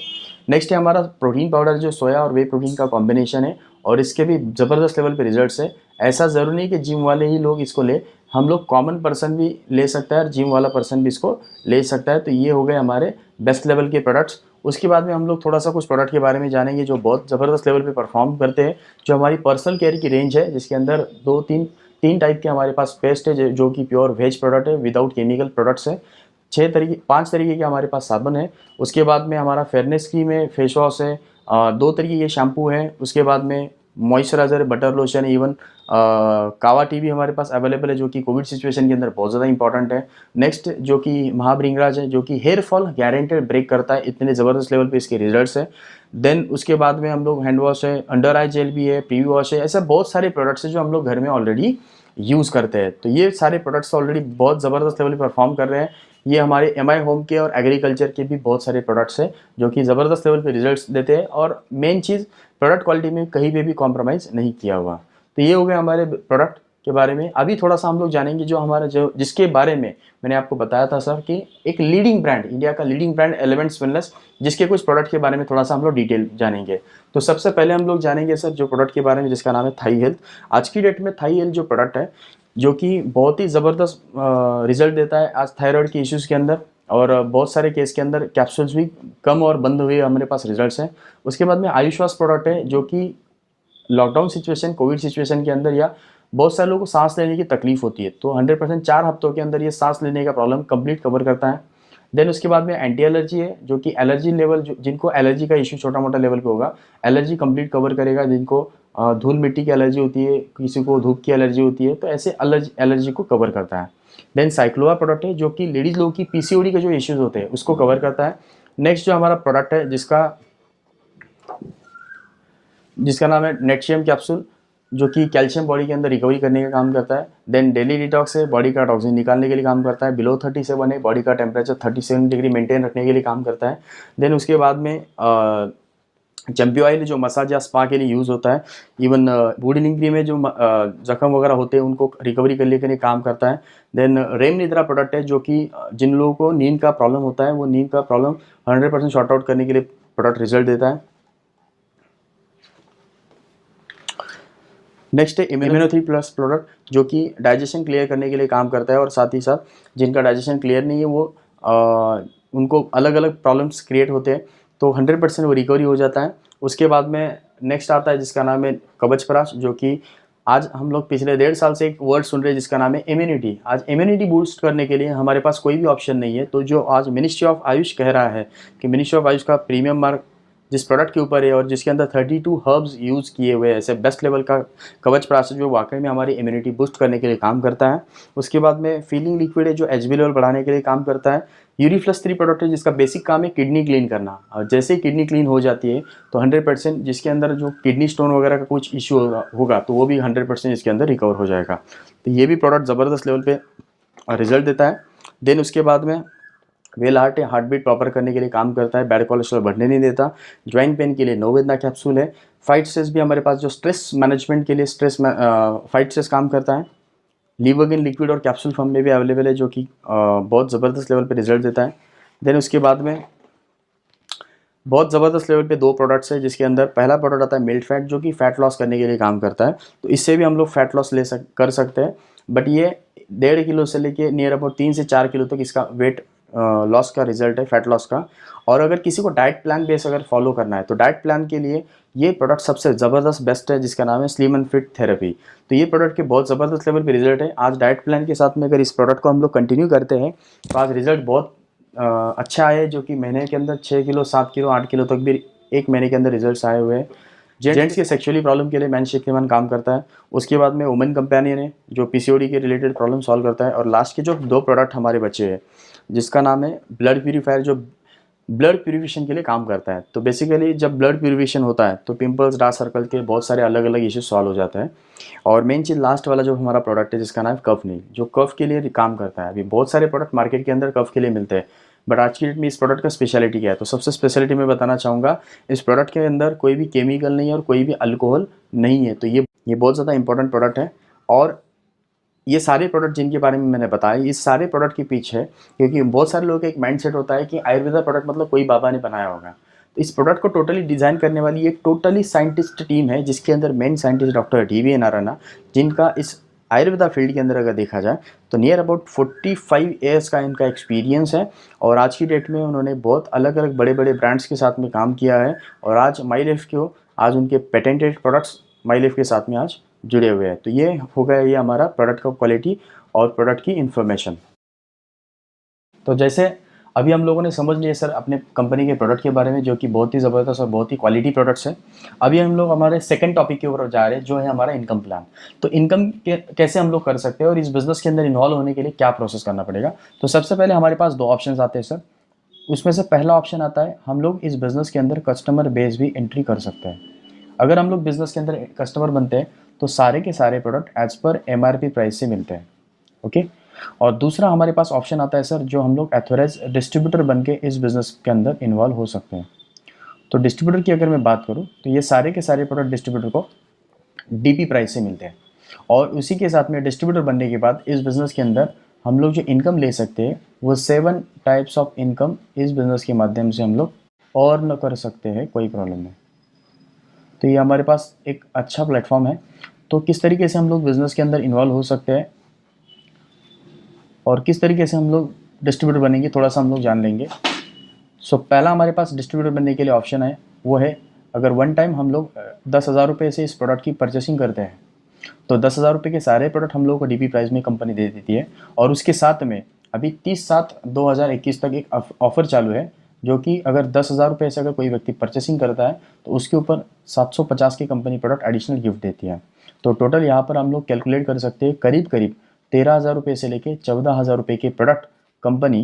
नेक्स्ट है हमारा प्रोटीन पाउडर, जो सोया और वे प्रोटीन का कॉम्बिनेशन है और इसके भी ज़बरदस्त लेवल पे रिजल्ट्स है। ऐसा ज़रूरी नहीं कि जिम वाले ही लोग इसको ले, हम लोग कॉमन पर्सन भी ले सकता है और जिम वाला पर्सन भी इसको ले सकता है। तो ये हो गए हमारे बेस्ट लेवल के प्रोडक्ट्स। उसके बाद में हम लोग थोड़ा सा कुछ प्रोडक्ट के बारे में जानेंगे जो बहुत ज़बरदस्त लेवल पे परफॉर्म करते हैं, जो हमारी पर्सनल केयर की रेंज है, जिसके अंदर तीन टाइप के हमारे पास पेस्ट है जो कि प्योर वेज प्रोडक्ट है, विदाउट केमिकल प्रोडक्ट्स है। 5 तरीके के हमारे पास साबुन है। उसके बाद में हमारा फेयरनेस क्रीम है, फेस वॉश है, 2 तरीके के शैम्पू है। उसके बाद में मॉइस्चराइजर, बटर लोशन, इवन कावा टी भी हमारे पास अवेलेबल है, जो कि कोविड सिचुएशन के अंदर बहुत ज़्यादा इंपॉर्टेंट है। नेक्स्ट जो कि महाभृंगराज है, जो कि हेयर फॉल गारंटेड ब्रेक करता है, इतने ज़बरदस्त लेवल पे इसके रिजल्ट्स है। देन उसके बाद में हम लोग हैंड वॉश है, अंडर आई जेल भी है, प्रीवी वॉश है, ऐसे बहुत सारे प्रोडक्ट्स हैं जो हम लोग घर में ऑलरेडी यूज़ करते हैं। तो ये सारे प्रोडक्ट्स ऑलरेडी बहुत ज़बरदस्त लेवल पे परफॉर्म कर रहे हैं। ये हमारे एमआई होम के और एग्रीकल्चर के भी बहुत सारे प्रोडक्ट्स हैं जो कि ज़बरदस्त लेवल पे रिजल्ट्स देते हैं, और मेन चीज़ प्रोडक्ट क्वालिटी में कहीं पे भी कॉम्प्रोमाइज़ नहीं किया हुआ। तो ये हो गया हमारे प्रोडक्ट के बारे में। अभी थोड़ा सा हम लोग जानेंगे जो हमारा जिसके बारे में मैंने आपको बताया था सर, कि एक लीडिंग ब्रांड, इंडिया का लीडिंग ब्रांड एलिमेंट्स वेलनेस, जिसके कुछ प्रोडक्ट के बारे में थोड़ा सा हम लोग डिटेल जानेंगे। तो सबसे पहले हम लोग जानेंगे सर जो प्रोडक्ट के बारे में, जिसका नाम है थाई हेल्थ। आज की डेट में थाई हेल्थ जो प्रोडक्ट है, जो कि बहुत ही ज़बरदस्त रिजल्ट देता है आज थायराइड के इश्यूज़ के अंदर, और बहुत सारे केस के अंदर कैप्सूल्स भी कम और बंद हुए हमारे पास रिजल्ट्स हैं। उसके बाद में आयुश्वास प्रोडक्ट है, जो कि लॉकडाउन सिचुएशन, कोविड सिचुएशन के अंदर या बहुत सारे लोगों को सांस लेने की तकलीफ होती है, तो 100% 4 हफ्तों के अंदर ये सांस लेने का प्रॉब्लम कंप्लीट कवर करता है। देन उसके बाद में एंटी एलर्जी है, जो कि एलर्जी लेवल, जिनको एलर्जी का इशू छोटा मोटा लेवल पे होगा, एलर्जी कंप्लीट कवर करेगा। जिनको धूल मिट्टी की एलर्जी होती है, किसी को धूप की एलर्जी होती है, तो ऐसे एलर्जी को कवर करता है। देन साइक्लोवा प्रोडक्ट है, जो कि लेडीज़ लोगों की पीसीओडी के जो इश्यूज होते हैं उसको कवर करता है। नेक्स्ट जो हमारा प्रोडक्ट है, जिसका नाम है नेटशियम कैप्सूल, जो कि कैल्शियम बॉडी के अंदर रिकवरी करने का काम करता है। देन डेली डिटॉक्स है, बॉडी का टॉक्सिन निकालने के लिए काम करता है। बिलो 37 है, बॉडी का टेम्परेचर 37 डिग्री मेंटेन रखने के लिए काम करता है। देन उसके बाद में चैम्पियो ऑयल, जो मसाज या स्पा के लिए यूज़ होता है। इवन बूढ़ी लिंगरी में जो जख्म वगैरह होते हैं उनको रिकवरी करने के लिए काम करता है। देन रेम निद्रा प्रोडक्ट है, जो कि जिन लोगों को नींद का प्रॉब्लम होता है, वो नींद का प्रॉब्लम 100% शॉर्ट आउट करने के लिए प्रोडक्ट रिजल्ट देता है। नेक्स्ट है इम्यूनो3 प्लस प्रोडक्ट, जो कि डाइजेशन क्लियर करने के लिए काम करता है, और साथ ही साथ जिनका डाइजेशन क्लियर नहीं है वो उनको अलग अलग प्रॉब्लम्स क्रिएट होते हैं, तो 100% वो रिकवरी हो जाता है। उसके बाद में नेक्स्ट आता है जिसका नाम है कवच प्राश, जो कि आज हम लोग पिछले 1.5 साल से एक वर्ड सुन रहे हैं जिसका नाम है इम्यूनिटी। आज इम्यूनिटी बूस्ट करने के लिए हमारे पास कोई भी ऑप्शन नहीं है, तो जो आज मिनिस्ट्री ऑफ आयुष कह रहा है कि मिनिस्ट्री ऑफ आयुष का प्रीमियम मार्क जिस प्रोडक्ट के ऊपर है और जिसके अंदर 32 हर्ब्स यूज़ किए हुए ऐसे बेस्ट लेवल का कवच प्राश, जो वाकई में हमारी इम्यूनिटी बूस्ट करने के लिए काम करता है। उसके बाद में फीलिंग लिक्विड है, जो एचबी लेवल बढ़ाने के लिए काम करता है। यूरीफ्लस 3 प्रोडक्ट है, जिसका बेसिक काम है किडनी क्लीन करना, और जैसे ही किडनी क्लीन हो जाती है तो 100% जिसके अंदर जो किडनी स्टोन वगैरह का कुछ इशू होगा तो वो भी 100% इसके अंदर रिकवर हो जाएगा। तो ये भी प्रोडक्ट ज़बरदस्त लेवल पे रिजल्ट देता है। देन उसके बाद में वेल हार्ट है, हार्ट बीट प्रॉपर करने के लिए काम करता है, बैड कोलेस्ट्रॉल बढ़ने नहीं देता। ज्वाइंट पेन के लिए नववेदना कैप्सूल है। फाइट स्ट्रेस भी हमारे पास, जो स्ट्रेस मैनेजमेंट के लिए फाइट स्ट्रेस काम करता है। लीवोगेन लिक्विड और कैप्सूल फॉर्म में भी अवेलेबल है, जो कि बहुत ज़बरदस्त लेवल पे रिजल्ट देता है। देन उसके बाद में बहुत ज़बरदस्त लेवल पे 2 प्रोडक्ट्स है, जिसके अंदर पहला प्रोडक्ट आता है मिल्ट फैट, जो कि फ़ैट लॉस करने के लिए काम करता है, तो इससे भी हम लोग फैट लॉस कर सकते हैं। बट ये 1.5 किलो से लेके नियर अबाउट 3 से 4 किलो तक इसका वेट लॉस का रिजल्ट है, फैट लॉस का। और अगर किसी को डाइट प्लान बेस अगर फॉलो करना है तो डाइट प्लान के लिए ये प्रोडक्ट सबसे ज़बरदस्त बेस्ट है, जिसका नाम है स्लिम एंड फिट थेरेपी। तो ये प्रोडक्ट के बहुत ज़बरदस्त लेवल पे रिजल्ट है। आज डाइट प्लान के साथ में अगर इस प्रोडक्ट को हम लोग कंटिन्यू करते हैं तो आज रिजल्ट बहुत अच्छा आए, जो कि महीने के अंदर 6 किलो, 7 किलो, 8 किलो तक भी 1 महीने के अंदर रिजल्ट्स आए हुए हैं। जेंट्स के सेक्सुअली प्रॉब्लम के लिए मैन शक्तिमान काम करता है। उसके बाद में वुमेन कंपेनियन है, जो पीसीओडी के रिलेटेड प्रॉब्लम सॉल्व करता है। और लास्ट के जो 2 प्रोडक्ट हमारे बचे हैं, जिसका नाम है ब्लड प्यूरीफायर, जो ब्लड प्यूरिफिकेशन के लिए काम करता है। तो बेसिकली जब ब्लड प्यूरिफिकेशन होता है तो पिंपल्स, डार्क सर्कल के बहुत सारे अलग अलग इश्यूज सॉल्व हो जाता है। और मेन चीज़ लास्ट वाला जो हमारा प्रोडक्ट है, जिसका नाम है कफ नील, जो कफ के लिए काम करता है। अभी बहुत सारे प्रोडक्ट मार्केट के अंदर कफ के लिए मिलते हैं, बट आज की डेट में इस प्रोडक्ट का स्पेशलिटी क्या है, तो सबसे स्पेशलिटी मैं बताना चाहूँगा, इस प्रोडक्ट के अंदर कोई भी केमिकल नहीं है और कोई भी अल्कोहल नहीं है। तो ये बहुत ज़्यादा इंपॉर्टेंट प्रोडक्ट है। और ये सारे प्रोडक्ट जिनके बारे में मैंने बताया, इस सारे प्रोडक्ट के पीछे, क्योंकि बहुत सारे लोगों का एक माइंडसेट होता है कि आयुर्वेदा प्रोडक्ट मतलब कोई बाबा ने बनाया होगा। तो इस प्रोडक्ट को टोटली डिज़ाइन करने वाली एक टोटली साइंटिस्ट टीम है, जिसके अंदर main scientist doctor DV Narayan, जिनका इस आयुर्वेदा फील्ड के अंदर अगर देखा जाए तो नियर अबाउट 45 ईयर्स का इनका एक्सपीरियंस है। और आज की डेट में उन्होंने बहुत अलग अलग बड़े बड़े ब्रांड्स के साथ में काम किया है, और आज माइलेफ को आज उनके पेटेंटेड प्रोडक्ट्स माइलेफ के साथ में आज जुड़े हुए हैं। तो ये हो गया ये हमारा प्रोडक्ट का क्वालिटी और प्रोडक्ट की इन्फॉर्मेशन। तो जैसे अभी हम लोगों ने समझ लिया सर अपने कंपनी के प्रोडक्ट के बारे में, जो कि बहुत ही ज़बरदस्त और बहुत ही क्वालिटी प्रोडक्ट्स हैं। अभी हम लोग हमारे सेकंड टॉपिक के ऊपर जा रहे हैं, जो है हमारा इनकम प्लान। तो इनकम कैसे हम लोग कर सकते हैं और इस बिज़नेस के अंदर इन्वॉल्व होने के लिए क्या प्रोसेस करना पड़ेगा। तो सबसे पहले हमारे पास 2 ऑप्शन आते हैं सर। उसमें से पहला ऑप्शन आता है, हम लोग इस बिज़नेस के अंदर कस्टमर बेस भी एंट्री कर सकते हैं। अगर हम लोग बिज़नेस के अंदर कस्टमर बनते हैं तो सारे के सारे product as per MRP price से मिलते हैं। ओके। और दूसरा हमारे पास ऑप्शन आता है सर, जो हम लोग एथोराइज डिस्ट्रीब्यूटर बन के इस बिज़नेस के अंदर इन्वॉल्व हो सकते हैं। तो डिस्ट्रीब्यूटर की अगर मैं बात करूं तो ये सारे के सारे प्रोडक्ट डिस्ट्रीब्यूटर को DP प्राइस से मिलते हैं। और उसी के साथ में डिस्ट्रीब्यूटर बनने के बाद इस बिज़नेस के अंदर हम लोग जो इनकम ले सकते हैं वो 7 टाइप्स ऑफ इनकम इस बिज़नेस के माध्यम से हम लोग अर्न कर सकते हैं, कोई प्रॉब्लम नहीं। तो ये हमारे पास एक अच्छा प्लेटफॉर्म है। तो किस तरीके से हम लोग बिज़नेस के अंदर इन्वॉल्व हो सकते हैं और किस तरीके से हम लोग डिस्ट्रीब्यूटर बनेंगे, थोड़ा सा हम लोग जान लेंगे। सो पहला हमारे पास डिस्ट्रीब्यूटर बनने के लिए ऑप्शन है, वो है अगर वन टाइम हम लोग 10,000 रुपये से इस प्रोडक्ट की परचेसिंग करते हैं तो 10,000 रुपये के सारे प्रोडक्ट हम लोग को DP प्राइस में कंपनी दे देती है। और उसके साथ में अभी 30/7/2021 तक एक ऑफ़र चालू है, जो कि अगर 10,000 रुपये से अगर कोई व्यक्ति परचेसिंग करता है तो उसके ऊपर 750 की कंपनी प्रोडक्ट एडिशनल गिफ्ट देती है। तो टोटल यहाँ पर हम लोग कैलकुलेट कर सकते हैं करीब करीब 13,000 रुपये से लेके 14,000 रुपये के प्रोडक्ट कंपनी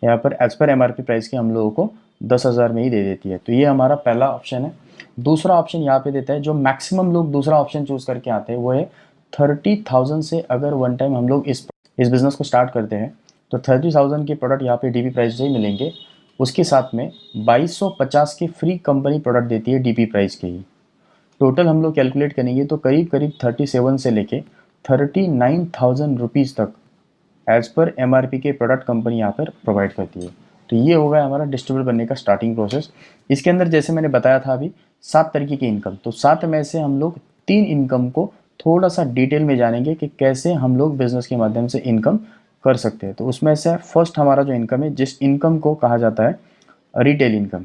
यहाँ पर एज पर MRP प्राइस के हम लोगों को 10,000 में ही दे देती है। तो ये हमारा पहला ऑप्शन है। दूसरा ऑप्शन यहाँ पे देता है, जो मैक्सिमम लोग दूसरा ऑप्शन चूज़ करके आते हैं, वो है 30,000 से अगर वन टाइम हम लोग इस बिज़नेस को स्टार्ट करते हैं तो 30,000 के प्रोडक्ट यहाँ पे DP प्राइस से ही मिलेंगे। उसके साथ में 2250 के फ्री कंपनी प्रोडक्ट देती है DP प्राइस के ही। टोटल हम लोग कैलकुलेट करेंगे तो करीब करीब 37 से लेके 39,000 रुपीज़ तक एज पर MRP के प्रोडक्ट कंपनी यहाँ पर प्रोवाइड करती है। तो ये हो गया हमारा डिस्ट्रीब्यूटर बनने का स्टार्टिंग प्रोसेस। इसके अंदर जैसे मैंने बताया था अभी 7 तरीके की इनकम, तो 7 में से हम लोग 3 इनकम को थोड़ा सा डिटेल में जानेंगे कि कैसे हम लोग बिज़नेस के माध्यम से इनकम कर सकते हैं। तो उसमें से फर्स्ट हमारा जो इनकम है, जिस इनकम को कहा जाता है रिटेल इनकम।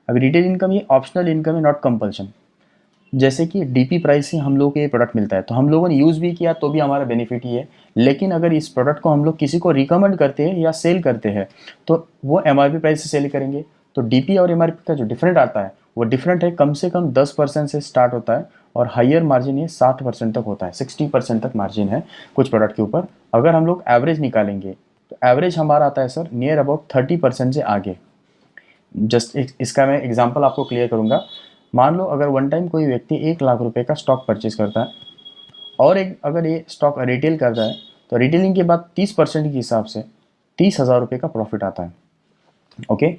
अब रिटेल इनकम ये ऑप्शनल इनकम है, नॉट कंपल्शन। जैसे कि DP प्राइस से हम लोग को ये प्रोडक्ट मिलता है तो हम लोगों ने यूज़ भी किया तो भी हमारा बेनिफिट ही है। लेकिन अगर इस प्रोडक्ट को हम लोग किसी को रिकमेंड करते हैं या सेल करते हैं तो वो MRP प्राइस से सेल करेंगे। तो DP और MRP का जो डिफरेंट आता है वो डिफरेंट है, कम से कम 10% से स्टार्ट होता है और हायर मार्जिन ये 60% तक होता है, 60% तक मार्जिन है कुछ प्रोडक्ट के ऊपर। अगर हम लोग एवरेज निकालेंगे तो एवरेज हमारा आता है सर नियर अबाउट 30% से आगे। जस्ट इसका मैं एग्जाम्पल आपको क्लियर करूँगा। मान लो अगर वन टाइम कोई व्यक्ति 1 लाख रुपए का स्टॉक परचेज करता है और अगर ये स्टॉक रिटेल करता है तो रिटेलिंग के बाद 30% के हिसाब से 30,000 रुपये का प्रॉफिट आता है। ओके।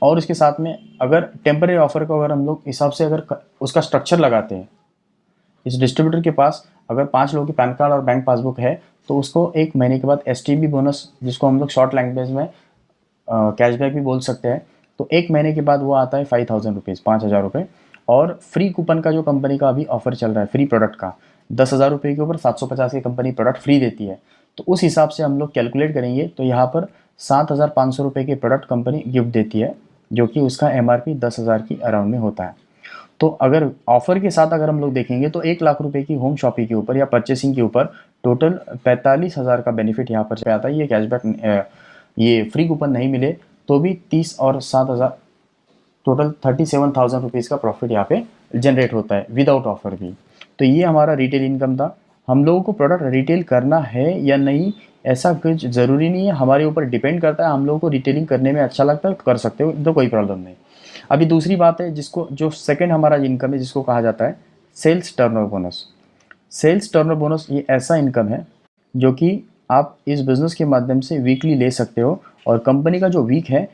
और इसके साथ में अगर टेम्परेरी ऑफर को अगर हम लोग हिसाब से अगर उसका स्ट्रक्चर लगाते हैं, इस डिस्ट्रीब्यूटर के पास अगर 5 लोगों की पैन कार्ड और बैंक पासबुक है तो उसको 1 महीने के बाद STB बोनस, जिसको हम लोग शॉर्ट लैंग्वेज में कैशबैक भी बोल सकते हैं, तो 1 महीने के बाद वो आता है 5,000 रुपीज़, 5,000 रुपये। और फ्री कूपन का जो कंपनी का अभी ऑफर चल रहा है फ्री प्रोडक्ट का, 10,000 रुपये के ऊपर 750 की कंपनी प्रोडक्ट फ्री देती है। तो उस हिसाब से हम लोग कैलकुलेट करेंगे तो यहाँ पर 7,500 रुपये के प्रोडक्ट कंपनी गिफ्ट देती है, जो कि उसका MRP 10,000 की अराउंड में होता है। तो अगर ऑफर के साथ अगर हम लोग देखेंगे तो 1 लाख रुपए की होम शॉपिंग के ऊपर या परचेसिंग के ऊपर टोटल 45,000 का बेनिफिट यहाँ पर आता है। ये कैशबैक ये फ्री कूपन नहीं मिले तो भी 30 और 7,000 टोटल 37,000 रुपीज़ का प्रॉफिट यहाँ पे जनरेट होता है विदाउट ऑफर भी। तो ये हमारा रिटेल इनकम था। हम लोगों को प्रोडक्ट रिटेल करना है या नहीं ऐसा कुछ ज़रूरी नहीं है, हमारे ऊपर डिपेंड करता है। हम लोगों को रिटेलिंग करने में अच्छा लगता है तो कर सकते हो, तो कोई प्रॉब्लम नहीं। अभी दूसरी बात है जो सेकंड हमारा इनकम है, जिसको कहा जाता है sales turnover bonus. Sales turnover bonus ये ऐसा इनकम है जो कि आप इस बिज़नेस के माध्यम से वीकली ले सकते हो। और कंपनी का जो वीक है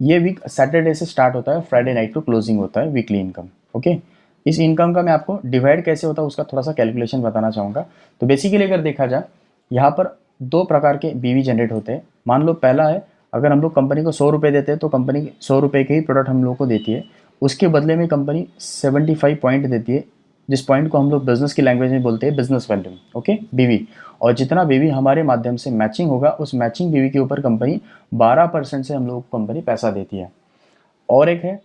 ये वीक सैटरडे से स्टार्ट होता है, फ्राइडे नाइट को क्लोजिंग होता है वीकली इनकम। ओके। इस इनकम का मैं आपको डिवाइड कैसे होता है उसका थोड़ा सा कैलकुलेशन बताना चाहूँगा। तो बेसिकली अगर देखा जाए यहाँ पर दो प्रकार के बीवी जनरेट होते हैं। मान लो पहला है, अगर हम लोग कंपनी को 100 रुपये देते हैं तो कंपनी 100 रुपये के ही प्रोडक्ट हम लोग को देती है, उसके बदले में कंपनी 75 पॉइंट देती है, जिस पॉइंट को हम लोग बिजनेस की लैंग्वेज में बोलते हैं बिजनेस वैल्यू, ओके, बीवी। और जितना बीवी हमारे माध्यम से मैचिंग होगा उस मैचिंग बीवी के ऊपर कंपनी 12% से हम लोग को कंपनी पैसा देती है। और एक है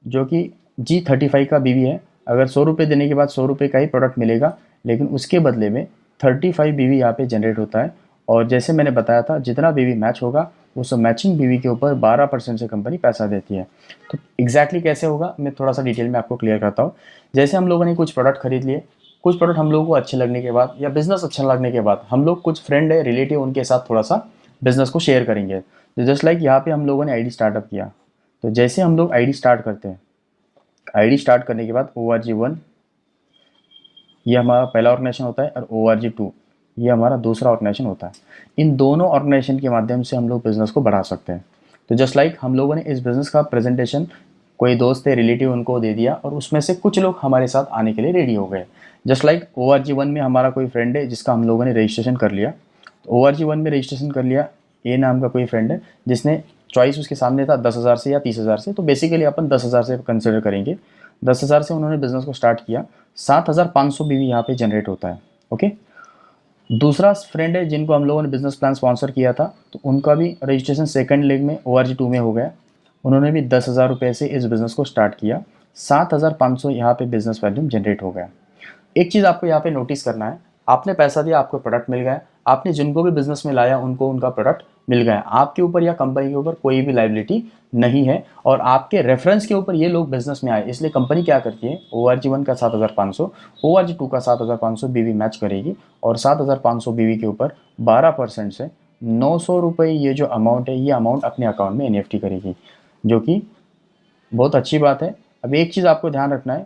जो कि G35 का बीवी है, अगर 100 रुपये देने के बाद 100 रुपये का ही प्रोडक्ट मिलेगा, लेकिन उसके बदले में 35 बीवी यहाँ पे जनरेट होता है। और जैसे मैंने बताया था जितना बीवी मैच होगा उस मैचिंग बीवी के ऊपर 12% से कंपनी पैसा देती है। तो एग्जैक्टली कैसे होगा मैं थोड़ा सा डिटेल में आपको क्लियर करता हूँ। जैसे हम लोगों ने कुछ प्रोडक्ट खरीद लिए, कुछ प्रोडक्ट हम लोगों को अच्छे लगने के बाद या बिजनेस अच्छा लगने के बाद हम लोग कुछ फ्रेंड है, रिलेटिव, उनके साथ थोड़ा सा बिजनेस को शेयर करेंगे। तो जस्ट लाइक यहाँ पे हम लोगों ने आईडी स्टार्टअप किया। तो जैसे हम लोग आईडी स्टार्ट करते हैं, आईडी स्टार्ट करने के बाद ORG1 ये हमारा पहला ऑर्गेनाइजेशन होता है और ORG2 ये हमारा दूसरा ऑर्गेनाइजेशन होता है। इन दोनों ऑर्गेनाइजेशन के माध्यम से हम लोग बिज़नेस को बढ़ा सकते हैं। तो जस्ट लाइक हम लोगों ने इस बिज़नेस का प्रेजेंटेशन कोई दोस्त है, रिलेटिव, उनको दे दिया और उसमें से कुछ लोग हमारे साथ आने के लिए रेडी हो गए। जस्ट लाइक ORG1 में हमारा कोई फ्रेंड है जिसका हम लोगों ने रजिस्ट्रेशन कर लिया। तो ORG1 में रजिस्ट्रेशन कर लिया, ए नाम का कोई फ्रेंड है जिसने चॉइस उसके सामने था 10,000 से या 30,000 से। तो बेसिकली अपन 10,000 से कंसिडर करेंगे। 10,000 से उन्होंने बिज़नेस को स्टार्ट किया। 7,500 बीवी यहाँ पे जनरेट होता है, ओके। दूसरा फ्रेंड है जिनको हम लोगों ने बिजनेस प्लान स्पॉन्सर किया था, तो उनका भी रजिस्ट्रेशन सेकंड लेग में ORG2 में हो गया। उन्होंने भी 10,000 रुपये से इस बिज़नेस को स्टार्ट किया। 7,500 यहाँ पे बिज़नेस वैल्यूम जनरेट हो गया। एक चीज़ आपको यहाँ पे नोटिस करना है, आपने पैसा दिया, आपको प्रोडक्ट मिल गया, आपने जिनको भी बिजनेस में लाया उनको उनका प्रोडक्ट मिल गया, आपके ऊपर या कंपनी के ऊपर कोई भी लायबिलिटी नहीं है और आपके रेफरेंस के ऊपर ये लोग बिजनेस में आए। इसलिए कंपनी क्या करती है, ORG1 का 7,500, ORG2 का 7,500 बीवी मैच करेगी और 7,500 बीवी के ऊपर 12% से 900 रुपये ये जो अमाउंट है ये अमाउंट अपने अकाउंट में NFT करेगी, जो कि बहुत अच्छी बात है। अब एक चीज़ आपको ध्यान रखना है,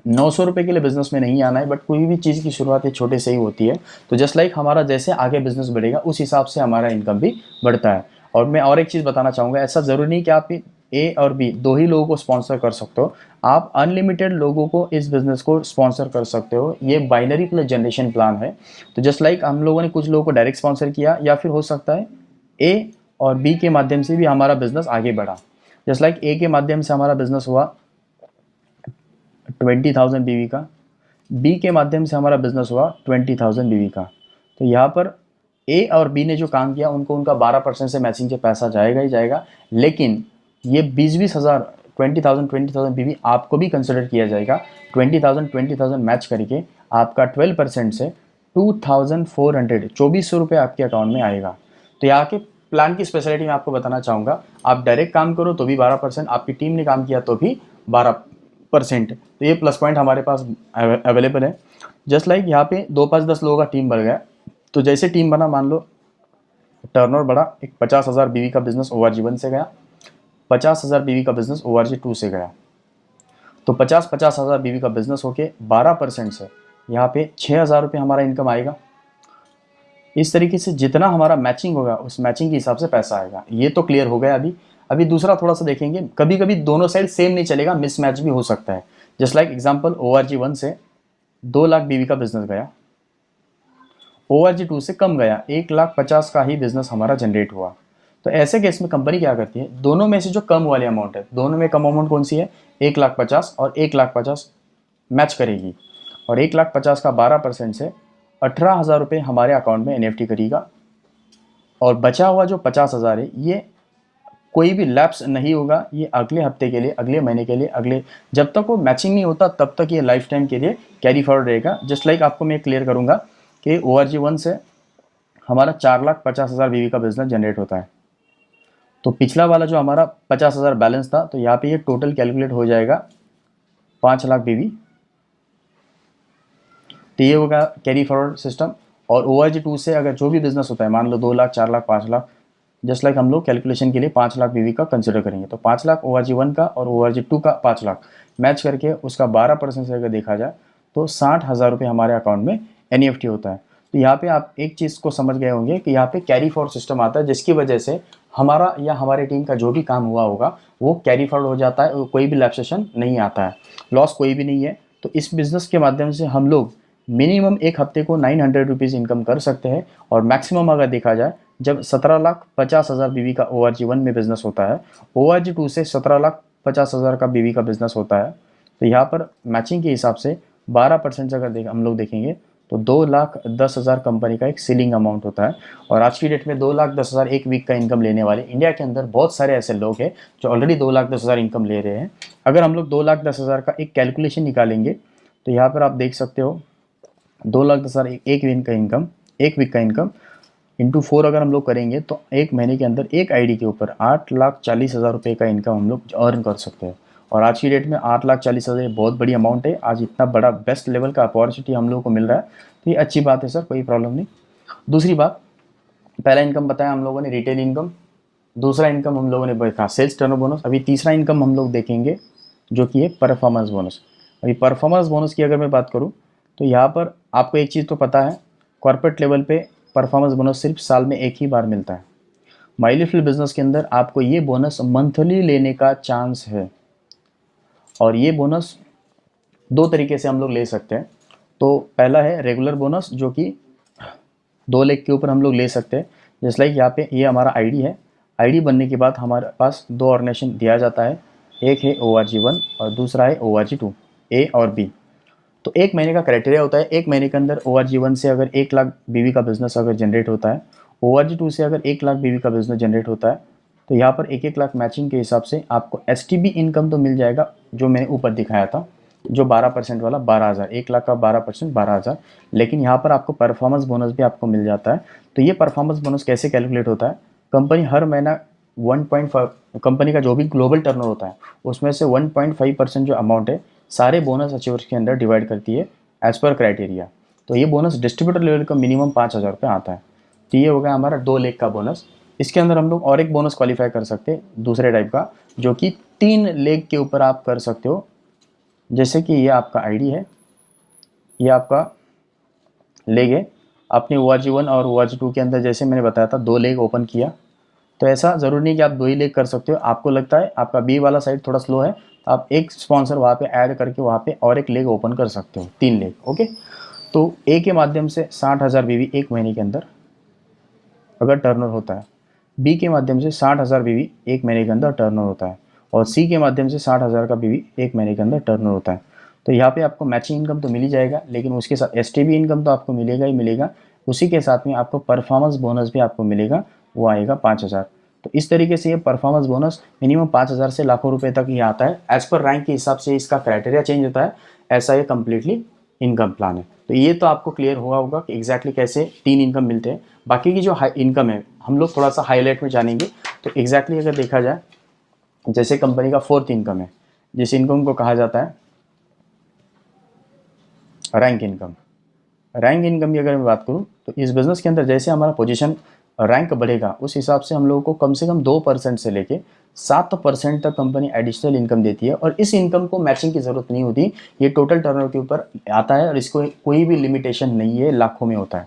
900 रुपये के लिए बिजनेस में नहीं आना है, बट कोई भी चीज़ की शुरुआत एक छोटे से ही होती है। तो जस्ट लाइक हमारा जैसे आगे बिजनेस बढ़ेगा उस हिसाब से हमारा इनकम भी बढ़ता है। और मैं और एक चीज़ बताना चाहूँगा, ऐसा ज़रूरी नहीं कि आप A और B दो ही लोगों को स्पॉन्सर कर सकते हो, आप अनलिमिटेड लोगों को इस बिज़नेस को स्पॉन्सर कर सकते हो। ये बाइनरी प्लस जनरेशन प्लान है। तो जस्ट लाइक हम लोगों ने कुछ लोगों को डायरेक्ट स्पॉन्सर किया या फिर हो सकता है A और B के माध्यम से भी हमारा बिज़नेस आगे बढ़ा। जस्ट लाइक A के माध्यम से हमारा बिज़नेस हुआ 20,000 बीवी का, B के माध्यम से हमारा बिजनेस हुआ 20,000 बीवी का। तो यहाँ पर A और B ने जो काम किया उनको उनका 12% से मैचिंग से पैसा जाएगा ही जाएगा, लेकिन ये 20-20 हज़ार 20,000 बीवी आपको भी कंसिडर किया जाएगा। 20,000 मैच करके आपका 12% से 2,400 2400 रुपये आपके अकाउंट में आएगा। तो यहाँ के प्लान की स्पेशलिटी मैं आपको बताना चाहूँगा, आप डायरेक्ट काम करो तो भी 12%, आपकी टीम ने काम किया तो भी 12%। तो ये प्लस पॉइंट हमारे पास अवेलेबल है। जस्ट लाइक यहाँ पे 2-5-10 लोगों का टीम बढ़ गया। तो जैसे टीम बना, मान लो टर्नओवर बढ़ा, एक 50,000 बीवी का बिजनेस ORG1 से गया, 50,000 बीवी का बिजनेस ORG2 से गया। तो 50,000 बीवी का बिजनेस होके 12% से यहाँ पे 6,000 रुपये हमारा इनकम आएगा। इस तरीके से जितना हमारा मैचिंग होगा उस मैचिंग के हिसाब से पैसा आएगा। ये तो क्लियर हो गया। अभी दूसरा थोड़ा सा देखेंगे, कभी कभी दोनों साइड सेम नहीं चलेगा, मिसमैच भी हो सकता है। जस्ट लाइक एग्जांपल, ORG1 से 2 लाख बीवी का बिजनेस गया, ORG2 से कम गया, 1,50,000 का ही बिजनेस हमारा जनरेट हुआ। तो ऐसे केस में कंपनी क्या करती है, दोनों में से जो कम वाली अमाउंट है, दोनों में कम अमाउंट कौन सी है, 1,50,000 और 1,50,000 मैच करेगी और 1,50,000 का 12% से 18,000 रुपये हमारे अकाउंट में NFT करेगा। और बचा हुआ जो 50,000 है ये कोई भी लैप्स नहीं होगा, ये अगले हफ्ते के लिए, अगले महीने के लिए, अगले जब तक वो मैचिंग नहीं होता तब तक ये लाइफ टाइम के लिए कैरी फॉरवर्ड रहेगा। जस्ट लाइक आपको मैं क्लियर करूँगा कि ORG1 से हमारा 4,50,000 बीवी का बिजनेस जनरेट होता है। तो पिछला वाला जो हमारा 50,000 बैलेंस था, तो यहाँ पे ये टोटल कैलकुलेट हो जाएगा 5 लाख बीवी। तो ये होगा कैरी फॉरवर्ड सिस्टम। और ORG2 से अगर जो भी बिजनेस होता है, मान लो 2 लाख, 4 लाख, 5 लाख, जस्ट लाइक हम लोग कैलकुलेशन के लिए 5 लाख बीवी का कंसिडर करेंगे। तो 5 लाख ORG1 का और ORG2 का 5 लाख मैच करके उसका 12% से अगर देखा जाए तो 60,000 रुपये हमारे अकाउंट में NFT होता है। तो यहाँ पे आप एक चीज़ को समझ गए होंगे कि यहाँ पे कैरी फॉरवर्ड सिस्टम आता है, जिसकी वजह से हमारा या हमारे टीम का जो भी काम हुआ होगा वो कैरी फॉरवर्ड हो जाता है, कोई भी लैप्सेशन नहीं आता है, लॉस कोई भी नहीं है। तो इस बिज़नेस के माध्यम से हम लोग मिनिमम एक हफ्ते को 900 रुपीज़ इनकम कर सकते हैं, और मैक्सिमम अगर देखा जाए जब 17,50,000 बीवी का ORG 1 में बिज़नेस होता है, ORG 2 से 17,50,000 का बीवी का बिज़नेस होता है। तो यहाँ पर मैचिंग के हिसाब से 12% से अगर हम लोग देखेंगे तो 2,10,000 कंपनी का एक सीलिंग अमाउंट होता है। और आज की डेट में 2,10,000 एक वीक का इनकम लेने वाले इंडिया के अंदर बहुत सारे ऐसे लोग हैं जो ऑलरेडी 2,10,000 इनकम ले रहे हैं। अगर हम लोग 2,10,000 का एक कैलकुलेशन निकालेंगे तो यहाँ पर आप देख सकते हो 2,10,000 एक वीक का इनकम इंटू 4 अगर हम लोग करेंगे तो एक महीने के अंदर एक आईडी के ऊपर 8,40,000 रुपये का इनकम हम लोग अर्न कर सकते हैं। और आज की डेट में 8,40,000 बहुत बड़ी अमाउंट है। आज इतना बड़ा बेस्ट लेवल का अपॉर्चुनिटी हम लोगों को मिल रहा है, तो ये अच्छी बात है सर, कोई प्रॉब्लम नहीं। दूसरी बात, पहला इनकम बताया हम लोगों ने रिटेल इनकम, दूसरा इनकम हम लोगों ने देखा सेल्स टर्नओवर बोनस। अभी तीसरा इनकम हम लोग देखेंगे जो कि है परफॉर्मेंस बोनस। अभी परफॉर्मेंस बोनस की अगर मैं बात करूँ तो यहाँ पर आपको एक चीज़ तो पता है, कॉर्पोरेट लेवल पे परफॉर्मेंस बोनस सिर्फ साल में एक ही बार मिलता है। माई लिटिल बिजनेस के अंदर आपको ये बोनस मंथली लेने का चांस है, और ये बोनस दो तरीके से हम लोग ले सकते हैं। तो पहला है रेगुलर बोनस जो कि 2 लाख के ऊपर हम लोग ले सकते हैं। जैसे लाइक यहाँ पे ये हमारा आईडी है, आईडी बनने के बाद हमारे पास 2 ऑर्गेनाइजेशन दिया जाता है, एक है ORG 1 और दूसरा है ORG 2, A और B। तो एक महीने का क्राइटेरिया होता है, एक महीने के अंदर ORG 1 से अगर 1 लाख बीवी का बिजनेस अगर जनरेट होता है, ORG 2 से अगर 1 लाख बीवी का बिजनेस जनरेट होता है, तो यहाँ पर 1-1 लाख मैचिंग के हिसाब से आपको STB इनकम तो मिल जाएगा जो मैंने ऊपर दिखाया था, जो 12% वाला 12,000, 1 लाख का 12% 12,000। लेकिन यहाँ पर आपको परफॉर्मेंस बोनस भी आपको मिल जाता है। तो ये परफॉर्मेंस बोनस कैसे कैलकुलेट होता है, कंपनी हर महीना 1.5 कंपनी का जो भी ग्लोबल टर्नओवर होता है उसमें से 1.5% जो अमाउंट है सारे बोनस अचीवर्स के अंदर डिवाइड करती है एज पर क्राइटेरिया। तो ये बोनस डिस्ट्रीब्यूटर लेवल का मिनिमम 5,000 रुपये आता है। तो ये हो गया हमारा 2 लाख का बोनस। इसके अंदर हम लोग और एक बोनस क्वालिफाई कर सकते हैं दूसरे टाइप का, जो कि 3 लाख के ऊपर आप कर सकते हो। जैसे कि ये आपका आईडी है, ये आपका लेग है, आपने ORG 1 और ORG 2 के अंदर जैसे मैंने बताया था 2 लेग ओपन किया, तो ऐसा ज़रूरी नहीं कि आप 2 ही लेग कर सकते हो। आपको लगता है आपका B वाला साइड थोड़ा स्लो है, तो आप एक स्पॉन्सर वहाँ पे ऐड करके वहाँ पे और एक लेग ओपन कर सकते हो, 3 लेग। ओके, तो A के माध्यम से 60,000 बीवी एक महीने के अंदर अगर टर्नओवर होता है, B के माध्यम से 60,000 बीवी एक महीने के अंदर टर्नओवर होता है, और C के माध्यम से 60,000 का बीवी एक महीने के अंदर टर्नओवर होता है। तो यहाँ पे आपको मैचिंग इनकम तो मिल ही जाएगा, लेकिन उसके साथ STB इनकम तो आपको मिलेगा ही मिलेगा। उसी के साथ में आपको परफॉर्मेंस बोनस भी आपको मिलेगा, वो आएगा 5,000। तो इस तरीके से ये परफॉर्मेंस बोनस मिनिमम 5,000 से लाखों रुपए तक ये आता है। एज पर रैंक के हिसाब से इसका क्राइटेरिया चेंज होता है, ऐसा ये कम्प्लीटली इनकम प्लान है। तो ये तो आपको क्लियर हुआ होगा कि एग्जैक्टली कैसे 3 इनकम मिलते हैं। बाकी की जो इनकम है हम लोग थोड़ा सा हाईलाइट में जानेंगे। तो एग्जैक्टली अगर देखा जाए, जैसे कंपनी का 4th इनकम है, जिस इनकम को कहा जाता है रैंक इनकम। रैंक इनकम की अगर मैं बात करूँ तो इस बिज़नेस के अंदर जैसे हमारा पोजीशन रैंक बढ़ेगा उस हिसाब से हम लोगों को कम से कम 2% से लेके 7% तक कंपनी एडिशनल इनकम देती है, और इस इनकम को मैचिंग की ज़रूरत नहीं होती। ये टोटल टर्नओवर के ऊपर आता है और इसको कोई भी लिमिटेशन नहीं है, लाखों में होता है।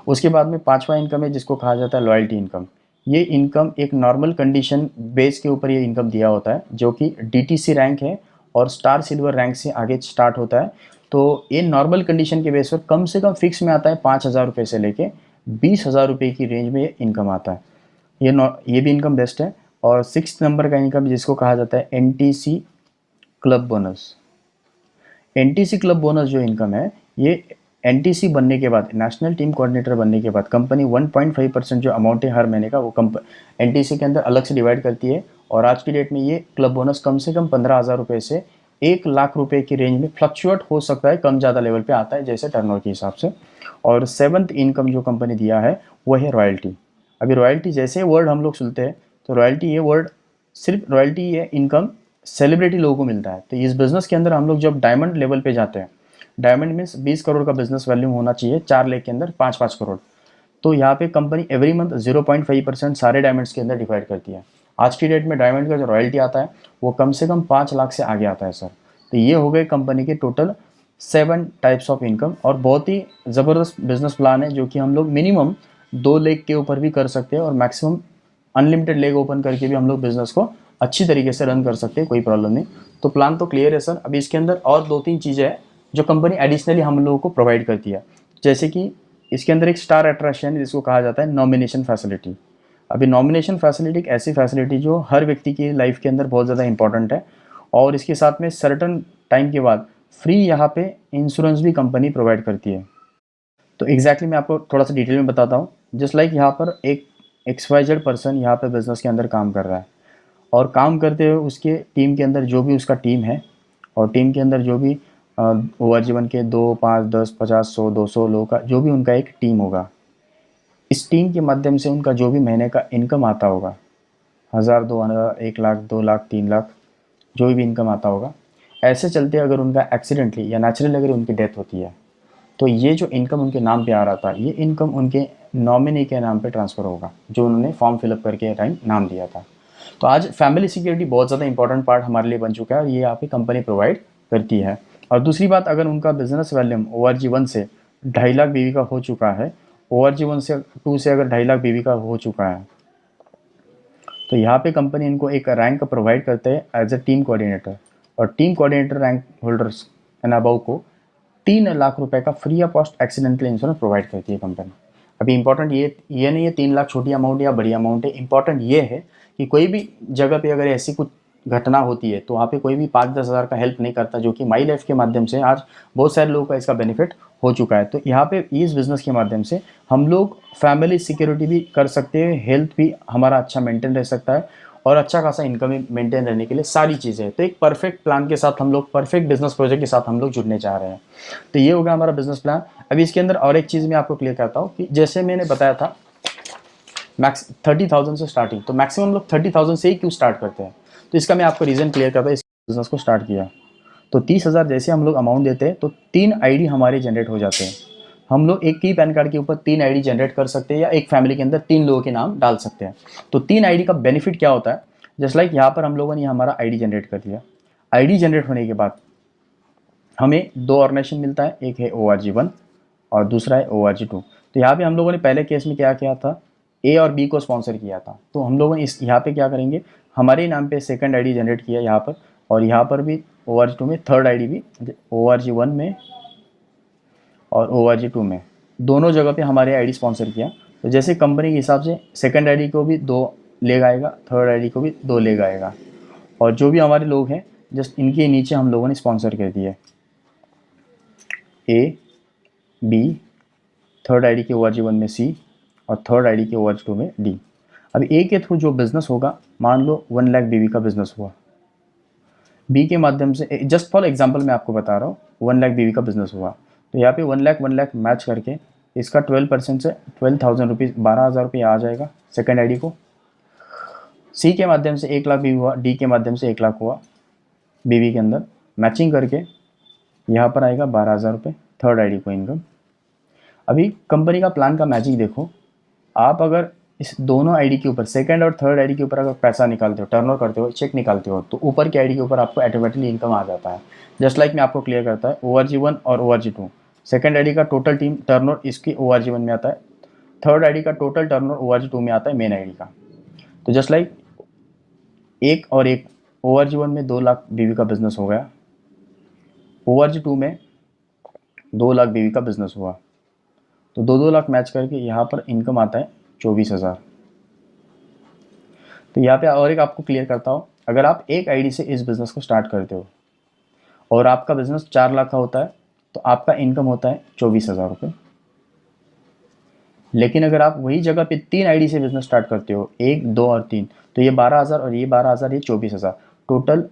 उसके बाद में 5वां इनकम है जिसको कहा जाता है लॉयल्टी इनकम। ये इनकम एक नॉर्मल कंडीशन बेस के ऊपर ये इनकम दिया होता है, जो कि DTC रैंक है और स्टार सिल्वर रैंक से आगे स्टार्ट होता है। तो ये नॉर्मल कंडीशन के बेस पर कम से कम फिक्स में आता है 5,000 रुपये से लेके 20,000 रुपये की रेंज में ये इनकम आता है। ये भी इनकम बेस्ट है। और 6th नंबर का इनकम जिसको कहा जाता है NTC club bonus. NTC club bonus जो इनकम है, ये NTC बनने के बाद, नेशनल टीम कोऑर्डिनेटर बनने के बाद कंपनी 1.5% जो अमाउंट है हर महीने का वो NTC के अंदर अलग से डिवाइड करती है। और आज की डेट में ये क्लब बोनस कम से कम 15,000 रुपये से 1 लाख रुपए की रेंज में फ्लक्चुएट हो सकता है, कम ज़्यादा लेवल पे आता है जैसे टर्नओवर के हिसाब से। और 7th इनकम जो कंपनी दिया है वो है रॉयल्टी। अभी रॉयल्टी जैसे वर्ड हम लोग सुनते हैं तो रॉयल्टी ये वर्ड सिर्फ रॉयल्टी ये इनकम सेलिब्रिटी लोगों को मिलता है। तो इस बिज़नेस के अंदर हम लोग जब डायमंड लेवल पे जाते हैं, डायमंड मीन्स 20 करोड़ का बिजनेस वैल्यू होना चाहिए, 4 लाख के अंदर 5-5 करोड़। तो यहाँ पे कंपनी एवरी मंथ 0.5% सारे डायमंड्स के अंदर डिवाइड करती है। आज की डेट में डायमंड का जो रॉयल्टी आता है वो कम से कम 5 लाख से आगे आता है सर। तो ये हो गए कंपनी के टोटल 7 टाइप्स ऑफ इनकम, और बहुत ही ज़बरदस्त बिजनेस प्लान है जो कि हम लोग मिनिमम 2 लाख के ऊपर भी कर सकते हैं और मैक्सिमम अनलिमिटेड लेग ओपन करके भी हम लोग बिजनेस को अच्छी तरीके से रन कर सकते हैं, कोई प्रॉब्लम नहीं। तो प्लान तो क्लियर है सर। अभी इसके अंदर और 2-3 चीज़ें हैं जो कंपनी एडिशनली हम लोगों को प्रोवाइड करती है। जैसे कि इसके अंदर एक स्टार अट्रैक्शन है जिसको कहा जाता है नॉमिनेशन फैसिलिटी। अभी नॉमिनेशन फैसिलिटी एक ऐसी फैसिलिटी जो हर व्यक्ति की लाइफ के अंदर बहुत ज़्यादा इंपॉर्टेंट है, और इसके साथ में सर्टन टाइम के बाद फ्री यहाँ पे इंश्योरेंस भी कंपनी प्रोवाइड करती है। तो एग्जैक्टली मैं आपको थोड़ा सा डिटेल में बताता हूँ। जस्ट लाइक यहाँ पर एक XYZ पर्सन यहाँ पे बिजनेस के अंदर काम कर रहा है, और काम करते हुए उसके टीम के अंदर जो भी उसका टीम है, और टीम के अंदर जो भी ORG1 के 2, 5, 10, 50, 100, 200 लोगों का जो भी उनका एक टीम होगा, इस टीम के माध्यम से उनका जो भी महीने का इनकम आता होगा, 1000, 2000, 1 लाख, 2 लाख, 3 लाख, जो भी इनकम आता होगा, ऐसे चलते अगर उनका एक्सीडेंटली या नेचुरली अगर उनकी डेथ होती है, तो ये जो इनकम उनके नाम पे आ रहा था, ये इनकम उनके नॉमिनी के नाम पे ट्रांसफ़र होगा, जो उन्होंने फॉर्म फिलअप करके टाइम नाम दिया था। तो आज फैमिली सिक्योरिटी बहुत ज़्यादा इंपॉर्टेंट पार्ट हमारे लिए बन चुका है, और ये यहाँ पे कंपनी प्रोवाइड करती है। और दूसरी बात, अगर उनका बिजनेस वॉल्यूम ORG1 से 2.5 लाख BV का हो चुका है, ORG1 से 2 से अगर 2.5 लाख BV का हो चुका है, तो यहाँ पे कंपनी इनको एक रैंक प्रोवाइड करते हैं एज ए टीम कोऑर्डिनेटर, और team coordinator rank holders and above को 3 लाख रुपए का free of cost accidental insurance provide करती है कंपनी। अभी इंपॉर्टेंट ये नहीं है 3 लाख छोटी अमाउंट या बड़ी अमाउंट है। इंपॉर्टेंट ये है कि कोई भी जगह पे अगर ऐसी कुछ घटना होती है तो वहाँ पे कोई भी 5-10 हज़ार का हेल्प नहीं करता, जो कि माई लाइफ के माध्यम से आज बहुत सारे लोगों का इसका बेनिफिट हो चुका है। तो यहाँ पे इस बिज़नेस के माध्यम से हम लोग फैमिली सिक्योरिटी भी कर सकते हैं, हेल्थ भी हमारा अच्छा मेंटेन रह सकता है, और अच्छा खासा इनकम मेंटेन रहने के लिए सारी चीज़ें हैं। तो एक परफेक्ट प्लान के साथ हम लोग, परफेक्ट बिजनेस प्रोजेक्ट के साथ हम लोग जुड़ने चाह रहे हैं। तो ये होगा हमारा बिजनेस प्लान। अभी इसके अंदर और एक चीज़ मैं आपको क्लियर करता हूँ कि जैसे मैंने बताया था मैक्स 30,000 से स्टार्टिंग, तो मैक्सिमम लोग 30,000 से ही क्यों स्टार्ट करते हैं, तो इसका मैं आपको रीज़न क्लियर करता हूँ। इस बिज़नेस को स्टार्ट किया तो 30,000 जैसे हम लोग अमाउंट देते हैं तो 3 ID हमारे जनरेट हो जाते हैं। हम लोग एक ही पैन कार्ड के ऊपर 3 ID जनरेट कर सकते हैं, या एक फैमिली के अंदर 3 लोगों के नाम डाल सकते हैं। तो 3 ID का बेनिफिट क्या होता है, जस्ट लाइक यहाँ पर हम लोगों ने हमारा ID जनरेट कर दिया। ID जनरेट होने के बाद हमें 2 ऑर्गेनाइजेशन मिलता है, एक है ORG1 और दूसरा है ORG2। तो यहाँ पे हम लोगों ने पहले केस में क्या किया था, A और B को स्पॉन्सर किया था। तो हम लोगों ने इस यहाँ पे क्या करेंगे, हमारे नाम पे सेकंड ID जनरेट किया यहाँ पर, और यहाँ पर भी ORG2 में थर्ड ID भी, ORG1 में और ORG2 में दोनों जगह पे हमारे ID स्पॉन्सर किया। तो जैसे कंपनी के हिसाब से सेकंड ID को भी 2 लेग आएगा, थर्ड ID को भी 2 लेग आएगा, और जो भी हमारे लोग हैं जस्ट इनके नीचे हम लोगों ने स्पॉन्सर कर दिए A, B, थर्ड ID के ORG1 में C, और थर्ड ID के ORG2 में D। अब A के थ्रू जो बिज़नेस होगा, मान लो 1 लाख BV का बिज़नेस हुआ, B के माध्यम से, जस्ट फॉर एग्जांपल मैं आपको बता रहा हूँ, 1 लाख BV का बिज़नेस हुआ, तो यहाँ पे 1 लाख मैच करके इसका 12% से 12,000 रुपीज़, 12,000 रुपये आ जाएगा सेकेंड ID को। C के माध्यम से 1 लाख BV हुआ, D के माध्यम से 1 लाख हुआ BV के अंदर, मैचिंग करके यहाँ पर आएगा 12,000 रुपये थर्ड ID को इनकम। अभी कंपनी का प्लान का मैजिक देखो, आप अगर इस दोनों ID के ऊपर, सेकंड और थर्ड ID के ऊपर अगर पैसा निकालते हो, टर्नओवर करते हो, चेक निकालते हो, तो ऊपर के ID के ऊपर आपको ऑटोमेटिकली इनकम आ जाता है। जस्ट लाइक मैं आपको क्लियर करता है, ORG1 और ORG2 सेकंड ID का टोटल टीम टर्नओवर इसकी ORG1 में आता है, थर्ड ID का टोटल टर्नओवर ORG2 में आता है मेन ID का। तो जस्ट लाइक एक और एक, ORG1 में 2 लाख BV का बिजनेस हो गया, ORG2 में 2 लाख BV का बिजनेस हुआ, तो 2-2 लाख मैच करके यहाँ पर इनकम आता है 24,000। तो यहाँ पे और एक आपको क्लियर करता हूँ, अगर आप एक ID से इस बिज़नेस को स्टार्ट करते हो और आपका बिज़नेस 4 लाख का होता है, तो आपका इनकम होता है 24,000 रुपये। लेकिन अगर आप वही जगह पे 3 ID से बिज़नेस स्टार्ट करते हो, 1, 2 और 3, तो ये 12,000 और ये 12,000, ये 24,000, टोटल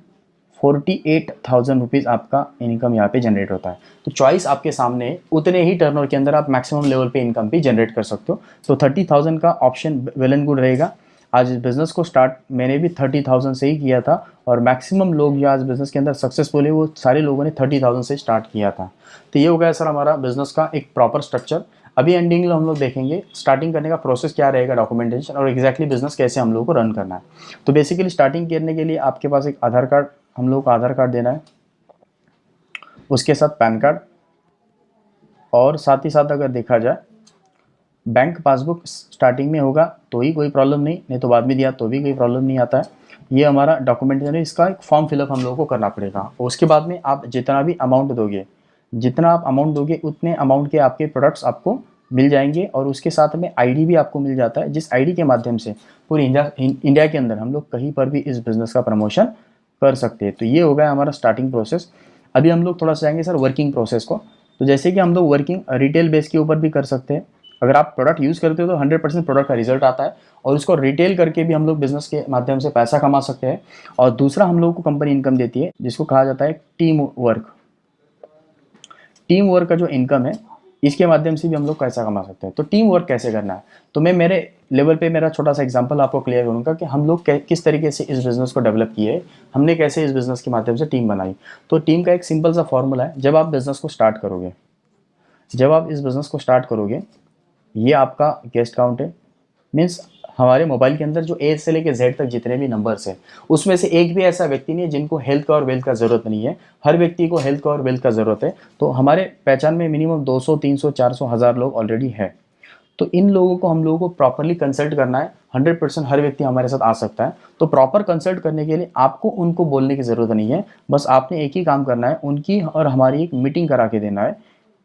48,000 रुपीज़ आपका इनकम यहाँ पे जनरेट होता है। तो चॉइस आपके सामने है, उतने ही टर्नओवर के अंदर आप मैक्सिमम लेवल पे इनकम भी जनरेट कर सकते हो। तो 30,000 का ऑप्शन वेल एंड गुड रहेगा। आज इस बिज़नेस को स्टार्ट मैंने भी 30,000 से ही किया था, और मैक्सिमम लोग जो आज बिज़नेस के अंदर सक्सेसफुल है वो सारे लोगों ने 30,000 से स्टार्ट किया था। तो ये हो गया सर हमारा बिज़नेस का एक प्रॉपर स्ट्रक्चर। अभी एंडिंग में हम लोग देखेंगे स्टार्टिंग करने का प्रोसेस क्या रहेगा, डॉक्यूमेंटेशन, और एग्जैक्टली बिज़नेस कैसे हम लोग को रन करना है। तो बेसिकली स्टार्टिंग करने के लिए आपके पास एक आधार कार्ड, हम लोग को आधार कार्ड देना है, उसके साथ पैन कार्ड, और साथ ही साथ अगर देखा जाए बैंक पासबुक स्टार्टिंग में होगा तो ही कोई प्रॉब्लम नहीं, नहीं तो बाद में दिया तो भी कोई प्रॉब्लम नहीं आता है। ये हमारा डॉक्यूमेंटेशन है, इसका एक फॉर्म फिलअप हम लोगों को करना पड़ेगा। उसके बाद में आप जितना भी अमाउंट दोगे, जितना आप अमाउंट दोगे उतने अमाउंट के आपके प्रोडक्ट्स आपको मिल जाएंगे, और उसके साथ में आईडी भी आपको मिल जाता है, जिस आईडी के माध्यम से पूरी इंडिया के अंदर हम लोग कहीं पर भी इस बिज़नेस का प्रमोशन कर सकते हैं। तो ये हो गया हमारा स्टार्टिंग प्रोसेस। अभी हम लोग थोड़ा सा जाएंगे सर वर्किंग प्रोसेस को। तो जैसे कि हम लोग वर्किंग रिटेल बेस के ऊपर भी कर सकते हैं। अगर आप प्रोडक्ट यूज़ करते हो तो 100% प्रोडक्ट का रिजल्ट आता है, और उसको रिटेल करके भी हम लोग बिज़नेस के माध्यम से पैसा कमा सकते हैं। और दूसरा हम लोग को कंपनी इनकम देती है, जिसको कहा जाता है टीम वर्क। टीम वर्क का जो इनकम है, इसके माध्यम से भी हम लोग पैसा कमा सकते हैं। तो टीम वर्क कैसे करना है, तो मैं मेरे लेवल पे मेरा छोटा सा एग्जांपल आपको क्लियर करूंगा कि हम लोग किस तरीके से इस बिज़नेस को डेवलप किए, हमने कैसे इस बिज़नेस के माध्यम से टीम बनाई। तो टीम का एक सिंपल सा फॉर्मूला है। जब आप बिज़नेस को स्टार्ट करोगे, जब आप इस बिज़नेस को स्टार्ट करोगे, ये आपका गेस्ट काउंट है। मीन्स हमारे मोबाइल के अंदर जो ए से लेके जेड तक जितने भी नंबर्स हैं, उसमें से एक भी ऐसा व्यक्ति नहीं है जिनको हेल्थ का और वेल्थ का ज़रूरत नहीं है। हर व्यक्ति को हेल्थ का और वेल्थ का ज़रूरत है। तो हमारे पहचान में मिनिमम 200, 300, 400, 1000 लोग ऑलरेडी है। तो इन लोगों को हम लोगों को प्रॉपरली कंसल्ट करना है। 100% हर व्यक्ति हमारे साथ आ सकता है। तो प्रॉपर कंसल्ट करने के लिए आपको उनको बोलने की ज़रूरत नहीं है। बस आपने एक ही काम करना है, उनकी और हमारी एक मीटिंग करा के देना है,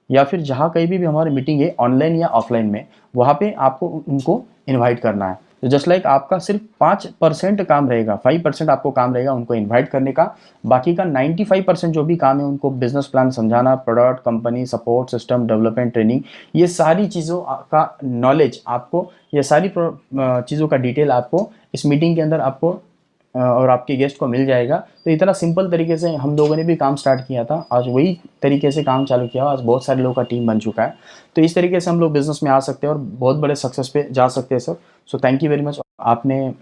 या फिर जहाँ कहीं भी हमारी मीटिंग है ऑनलाइन या ऑफलाइन में, वहाँ पे आपको उनको इनवाइट करना है। तो जस्ट लाइक आपका सिर्फ 5% काम रहेगा, 5% आपको काम रहेगा उनको इनवाइट करने का। बाकी का 95% जो भी काम है उनको बिजनेस प्लान समझाना, product, company, support system, development, training, ये सारी चीज़ों का नॉलेज आपको, ये सारी चीज़ों का डिटेल आपको इस मीटिंग के अंदर आपको और आपके गेस्ट को मिल जाएगा। तो इतना सिंपल तरीके से हम लोगों ने भी काम स्टार्ट किया था, आज वही तरीके से काम चालू किया, आज बहुत सारे लोगों का टीम बन चुका है। तो इस तरीके से हम लोग बिज़नेस में आ सकते हैं और बहुत बड़े सक्सेस पे जा सकते हैं sir. So thank you very much. आपने